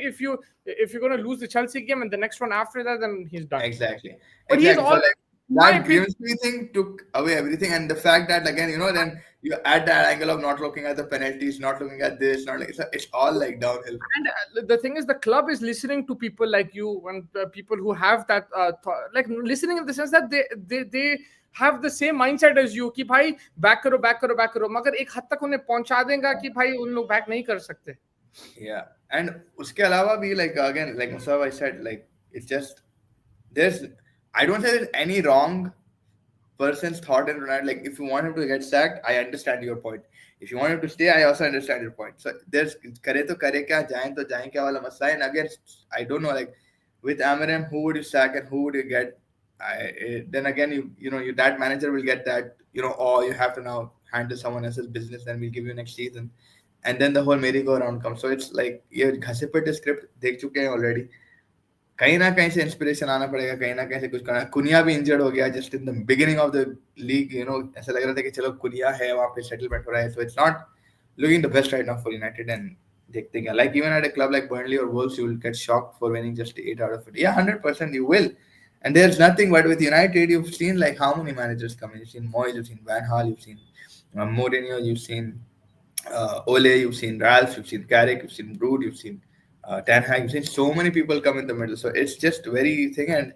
Speaker 1: if you're going to lose the Chelsea game and the next one after that, then he's done.
Speaker 2: Exactly.
Speaker 1: But he's
Speaker 2: Exactly. So
Speaker 1: all,
Speaker 2: like
Speaker 1: in my
Speaker 2: that
Speaker 1: opinion.
Speaker 2: Grimsby thing took away everything, and the fact that again, then you add that angle of not looking at the penalties, not looking at this, not like it's all like downhill.
Speaker 1: And the thing is, the club is listening to people like you and people who have that like listening in the sense that they have the same mindset as you कि भाई back करो back करो back करो, मगर एक हद तक उन्हें पहुंचा देगा कि भाई उन लोग back नहीं कर सकते.
Speaker 2: Yeah, and uske alawa bhi like again like Mustafa I said like it's just there's I don't say there's any wrong person's thought in Ronaldo. Like if you want him to get sacked, I understand your point. If you want him to stay, I also understand your point. So there's करे तो करे क्या जाएं तो जाएं क्या वाला मसला है. And again, I don't know like with Amarim, who would you sack and who would you get? Then again, you that manager will get that oh you have to now handle someone else's business and we'll give you next season, and then the whole merry-go-round comes. So it's like ये घसे पिटे script देख चुके हैं already. कहीं ना कहीं से इंस्पिरेशन आना पड़ेगा, कहीं ना कहीं से कुछ करना. कुनिया भी इंजर्ड हो गया just in the beginning of the league. ऐसा लग रहा था कि चलो कुनिया है वहां पे सेटलमेंट हो रहा है. So it's not looking the best right now for United. And देखते हैं like even at a club like Burnley और Wolves you will get shocked for winning just 8 out of it. Yeah, 100% you will. And there's nothing but with United you've seen like how many managers come in. You've seen Moyes, you've seen Van Gaal, you've seen Mourinho, you've seen Ole, you've seen Ralph, you've seen Carrick, you've seen Brood, you've seen Ten Hag. You've seen so many people come in the middle. So it's just very thing, and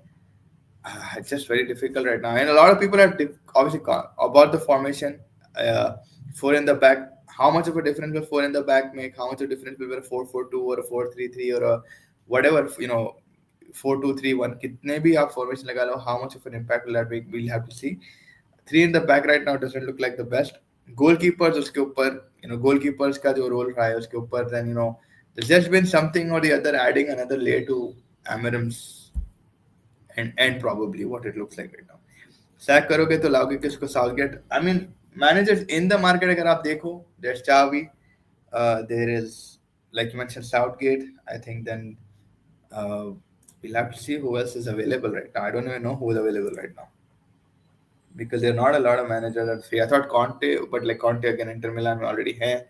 Speaker 2: it's just very difficult right now. And a lot of people have obviously about the formation. Four in the back. How much of a difference will four in the back make? How much of a difference will a 4-4-2 or a 4-3-3 or a whatever 4-2-3-1? कितने भी आप formation लगा लो, how much of an impact will that make? We'll have to see. Three in the back right now doesn't look like the best. Goalkeepers उसके ऊपर goalkeepers का जो role रहा है उसके ऊपर then there's just been something or the other adding another layer to Amarim's and probably what it looks like right now. Sack करोगे तो लाओगे किसको? Southgate. I mean managers in the market अगर आप देखो there's Xavi, there is like you mentioned Southgate. I think then we'll have to see who else is available right now. I don't even know who is available right now because there are not a lot of managers that free. I thought Conte, but like Conte again, Inter Milan already have.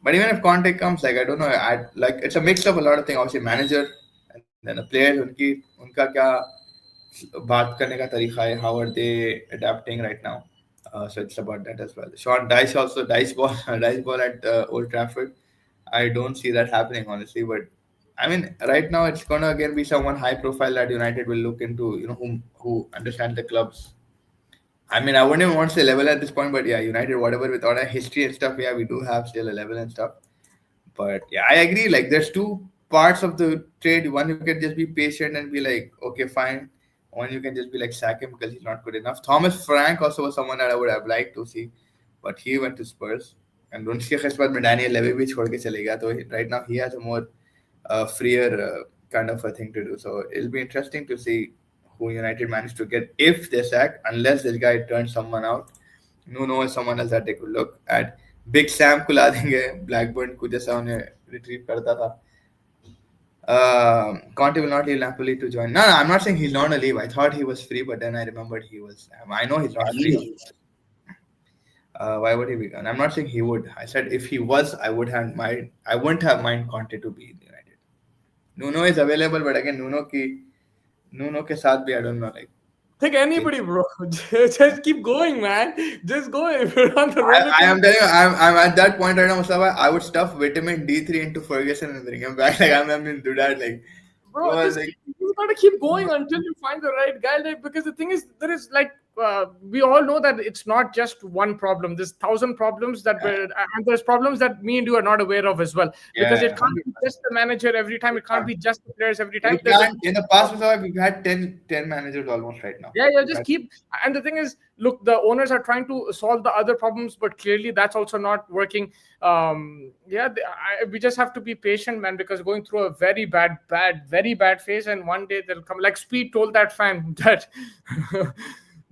Speaker 2: But even if Conte comes, like I don't know, like it's a mix of a lot of things. Obviously, manager and then the players, उनका क्या बात करने का तरीका है, how are they adapting right now? So it's about that as well. Sean Dice also dice ball at Old Trafford. I don't see that happening honestly, but I mean, right now it's gonna again be someone high profile that United will look into. Who understand the clubs. I mean, I wouldn't even want to say level at this point, but yeah, United, whatever with all our history and stuff, yeah, we do have still a level and stuff. But yeah, I agree. Like, there's two parts of the trade. One, you can just be patient and be like, okay, fine. One, you can just be like, sack him because he's not good enough. Thomas Frank also was someone that I would have liked to see, but he went to Spurs. And उनके खिस्मत में Daniel Levy भी छोड़ के चले गया. So right now he has a more freer kind of a thing to do. So it'll be interesting to see who United managed to get if they sack, unless this guy turns someone out. Nuno is someone else that they could look at. Big Sam को ला देंगे Blackburn को जैसा उन्हें retrieve करता था. Conte will not leave Napoli to join. No, I'm not saying he's not a leave. I thought he was free, but then I remembered he was. I know he's not free. Why would he be gone? I'm not saying he would. I said if he was, I wouldn't have mind Conte to be in United. Nuno is available, but again, Nuno के साथ भी I don't know like.
Speaker 1: Take anybody, bro. Just keep going, man. Just go if you're on the road.
Speaker 2: I am telling you, I'm at that point right now, Mustafa. I would stuff vitamin D3 into Ferguson and bring him back. Like I'm into that. Like,
Speaker 1: bro,
Speaker 2: like,
Speaker 1: you gotta keep going until you find the right guy. Like, because the thing is, there is like we all know that it's not just one problem. There's thousand problems that
Speaker 2: Yeah,
Speaker 1: and there's problems that me and you are not aware of as well. Because it
Speaker 2: yeah,
Speaker 1: can't be just the manager every time. It can't be just the players every time.
Speaker 2: you can't. In the past, we've had 10 managers almost right now.
Speaker 1: Yeah,
Speaker 2: We've
Speaker 1: just
Speaker 2: had,
Speaker 1: keep. And the thing is, look, the owners are trying to solve the other problems, but clearly that's also not working. Yeah, we just have to be patient, man, because going through a very very bad phase, and one day they'll come. Like Speed told that fan that,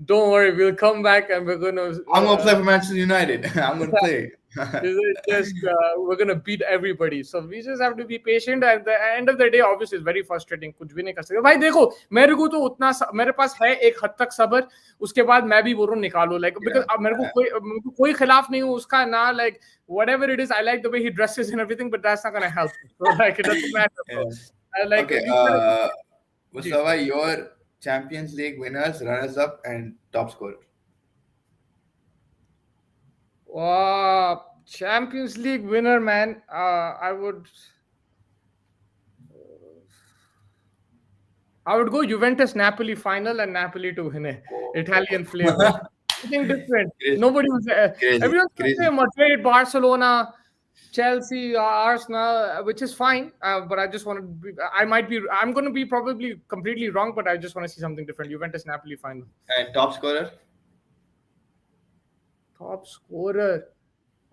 Speaker 1: don't worry, we'll come back and we're gonna.
Speaker 2: I'm gonna play for Manchester United. I'm gonna play.
Speaker 1: Is it just we're gonna beat everybody, so we just have to be patient. At the end of the day, obviously it's very frustrating. कुछ भी नहीं कर सकते भाई. देखो, मेरे को तो उतना मेरे पास है एक हद तक सब्र. उसके बाद मैं भी बोल रहा हूँ निकालो, like, because अब मेरे को कोई खिलाफ नहीं हूँ उसका ना, like whatever it is. I like the way he dresses and everything, but that's not gonna help. So like it doesn't matter.
Speaker 2: Yeah.
Speaker 1: Like
Speaker 2: Okay,
Speaker 1: you gotta,
Speaker 2: Mustafa, your Champions League winners, runners up, and top scorer.
Speaker 1: Champions League winner, man. I would go Juventus Napoli final and Napoli to win it. Italian flavor. Something different.
Speaker 2: Crazy,
Speaker 1: Nobody was
Speaker 2: crazy,
Speaker 1: everyone's going to say
Speaker 2: crazy.
Speaker 1: Madrid, Barcelona, Chelsea, Arsenal, which is fine. But I just want to be, I'm going to be probably completely wrong, but I just want to see something different. Juventus Napoli final.
Speaker 2: And top scorer?
Speaker 1: Top scorer.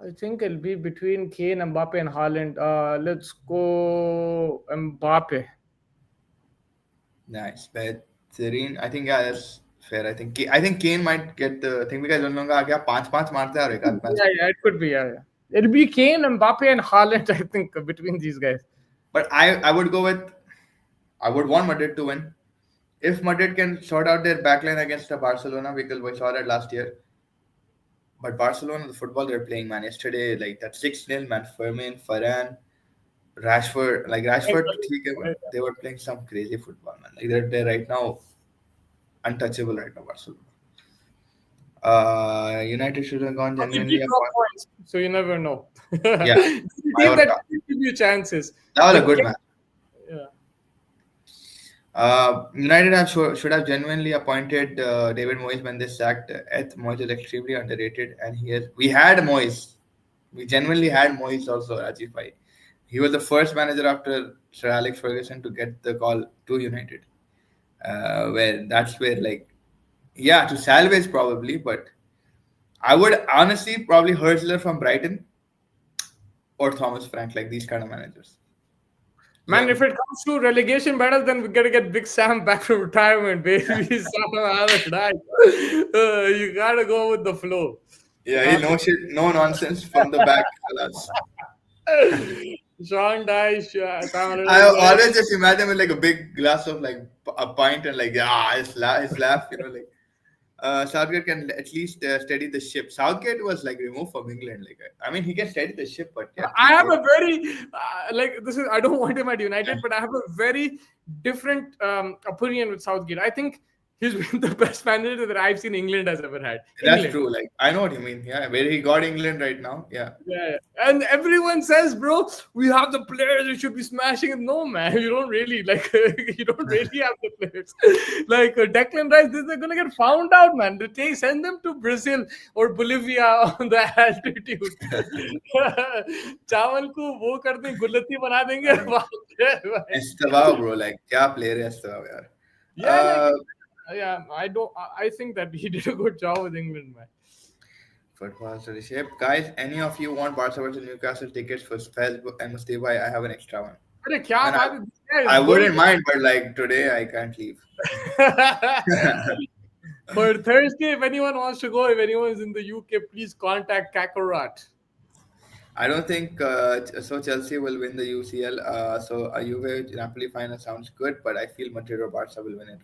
Speaker 1: I think it'll be between Kane, Mbappe, and Haaland. Let's go Mbappe.
Speaker 2: Nice. But Serene, I think yeah, that's fair. I think Kane might get the thing because उन लोगों का क्या 5-5 मारते हैं और एक आध pass.
Speaker 1: Yeah, it could be. Yeah. It'll be Kane, Mbappe, and Haaland, I think, between these guys.
Speaker 2: But I would go with I would want Madrid to win. If Madrid can sort out their backline against the Barcelona, because we saw that last year. But Barcelona, the football they're playing, man, yesterday, like that 6-0, man, Fermin, Varane, Rashford, they were playing some crazy football, man. Like they're right now untouchable right now, Barcelona. United should have gone
Speaker 1: They
Speaker 2: genuinely
Speaker 1: beat
Speaker 2: up.
Speaker 1: top points, so you never know.
Speaker 2: Yeah,
Speaker 1: Team that give you chances.
Speaker 2: that was a good match.
Speaker 1: Yeah.
Speaker 2: United should have genuinely appointed David Moyes when they sacked Ed. Moyes is extremely underrated, and we had Moyes. We genuinely had Moyes also, Rajiv Bhai. He was the first manager after Sir Alex Ferguson to get the call to United. That's where to salvage probably, but I would honestly probably Hurstler from Brighton or Thomas Frank, like these kind of managers.
Speaker 1: Man, if it comes to relegation battles, then we gotta get Big Sam back from retirement, baby. Sam Allardyce. You gotta go with the flow.
Speaker 2: Yeah, no shit, no nonsense from the back.
Speaker 1: Sean Dyche, Sam
Speaker 2: I
Speaker 1: Allardyce.
Speaker 2: always just imagine with like a big glass of like a pint and like his laugh, Southgate can at least steady the ship. Southgate was like removed from England. I mean, he can steady the ship, but yeah.
Speaker 1: I have a very I don't want him at United, but I have a very different opinion with Southgate. I think he's been the best manager that I've seen England has ever had.
Speaker 2: That's true. Like I know what you mean. Yeah, where he got England right now. Yeah.
Speaker 1: Yeah. And everyone says, bro, we have the players. We should be smashing it. No, man, you don't really you don't really have the players. Like Declan Rice, they're gonna get found out, man. Send them to Brazil or Bolivia on the altitude. चावल को वो कर दें, गुलती बना देंगे.
Speaker 2: Estevao, bro, like क्या player है Estevao, यार.
Speaker 1: Yeah, I think that he did a good job with England, man.
Speaker 2: Football study shape. Guys, any of you want Barca versus Newcastle tickets for Facebook and Mustafa? I have an extra one. I wouldn't mind, but like today I can't leave.
Speaker 1: For Thursday, if anyone wants to go, if anyone's in the UK, please contact Kakarot.
Speaker 2: I don't think Chelsea will win the UCL. So a Juve Napoli final sounds good, but I feel Madrid or Barca will win it.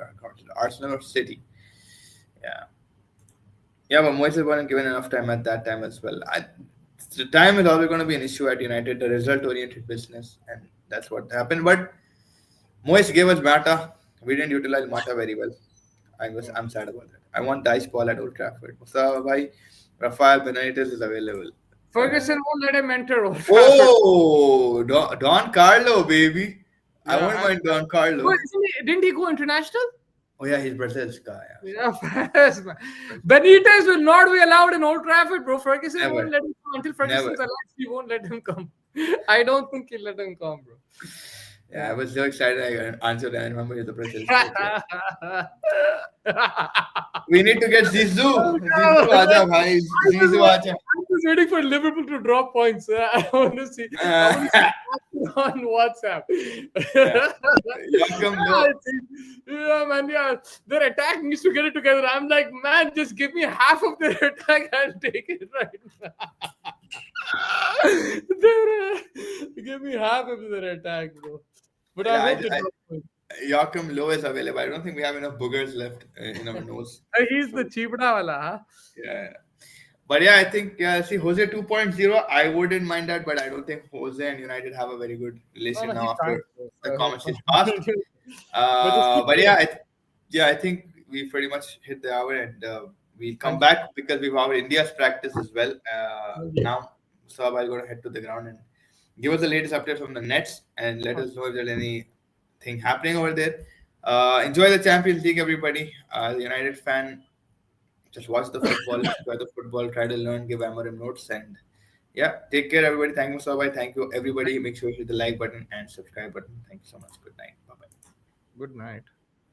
Speaker 2: Arsenal or City. Yeah, but Moyes wasn't given enough time at that time as well. The time is always going to be an issue at United, the result-oriented business, and that's what happened. But Moyes gave us Mata. We didn't utilize Mata very well. I'm sad about that. I want Dice Ball at Old Trafford. Mustafa bhai, Rafael Benitez is available.
Speaker 1: Ferguson won't let him enter Old Trafford.
Speaker 2: Oh, Don Carlo, baby. I won't mind Don Carlo.
Speaker 1: Didn't he go international?
Speaker 2: Oh yeah, he's Brazil's guy. Yeah,
Speaker 1: Yeah,
Speaker 2: sorry.
Speaker 1: fast, man. Benitez will not be allowed in Old Trafford, bro. Ferguson won't
Speaker 2: Never,
Speaker 1: let him come until
Speaker 2: never.
Speaker 1: Ferguson's alive. He won't let him come. I don't think he'll let him come, bro.
Speaker 2: Yeah, I was so excited I answered that. I remember he's the Brazil's coach. Yeah.
Speaker 1: Yeah.
Speaker 2: We need to get Zizou.
Speaker 1: Oh,
Speaker 2: Zizou,
Speaker 1: no.
Speaker 2: aja bhai. Zizou, aja.
Speaker 1: I'm just waiting for Liverpool to drop points. I want to see. I
Speaker 2: Uh,
Speaker 1: want to see action on WhatsApp.
Speaker 2: yeah. Joachim Low.
Speaker 1: Yeah, man. Yeah, their attack needs to get it together. I'm like, man, just give me half of their attack. I'll take it right now. Give me half of their attack, bro. But I
Speaker 2: Yeah,
Speaker 1: hope they drop points.
Speaker 2: Joachim Low is available. I don't think we have enough boogers left in our nose.
Speaker 1: He's the
Speaker 2: So,
Speaker 1: chibda wala, huh?
Speaker 2: yeah. But yeah, I think, yeah, see, Jose 2.0, I wouldn't mind that, but I don't think Jose and United have a very good
Speaker 1: No,
Speaker 2: relation
Speaker 1: no,
Speaker 2: now
Speaker 1: he's fine.
Speaker 2: after
Speaker 1: Bro.
Speaker 2: the
Speaker 1: He's
Speaker 2: comments he's
Speaker 1: fine.
Speaker 2: passed.
Speaker 1: But just keep
Speaker 2: But
Speaker 1: playing.
Speaker 2: yeah, I think we pretty much hit the hour, and we'll come
Speaker 1: Thank you.
Speaker 2: back because we've our India's practice as well.
Speaker 1: Okay.
Speaker 2: Now, so I'm going to head to the ground and give us the latest update from the Nets and let us know if there's anything happening over there. Enjoy the Champions League, everybody. The United fan, just watch the football, enjoy the football, try to learn, give Amarim notes, and yeah, take care, everybody. Thank you, Mustafa. Thank you, everybody. Make sure you hit the like button and subscribe button. Thank you so much. Good night. Bye bye.
Speaker 1: Good night.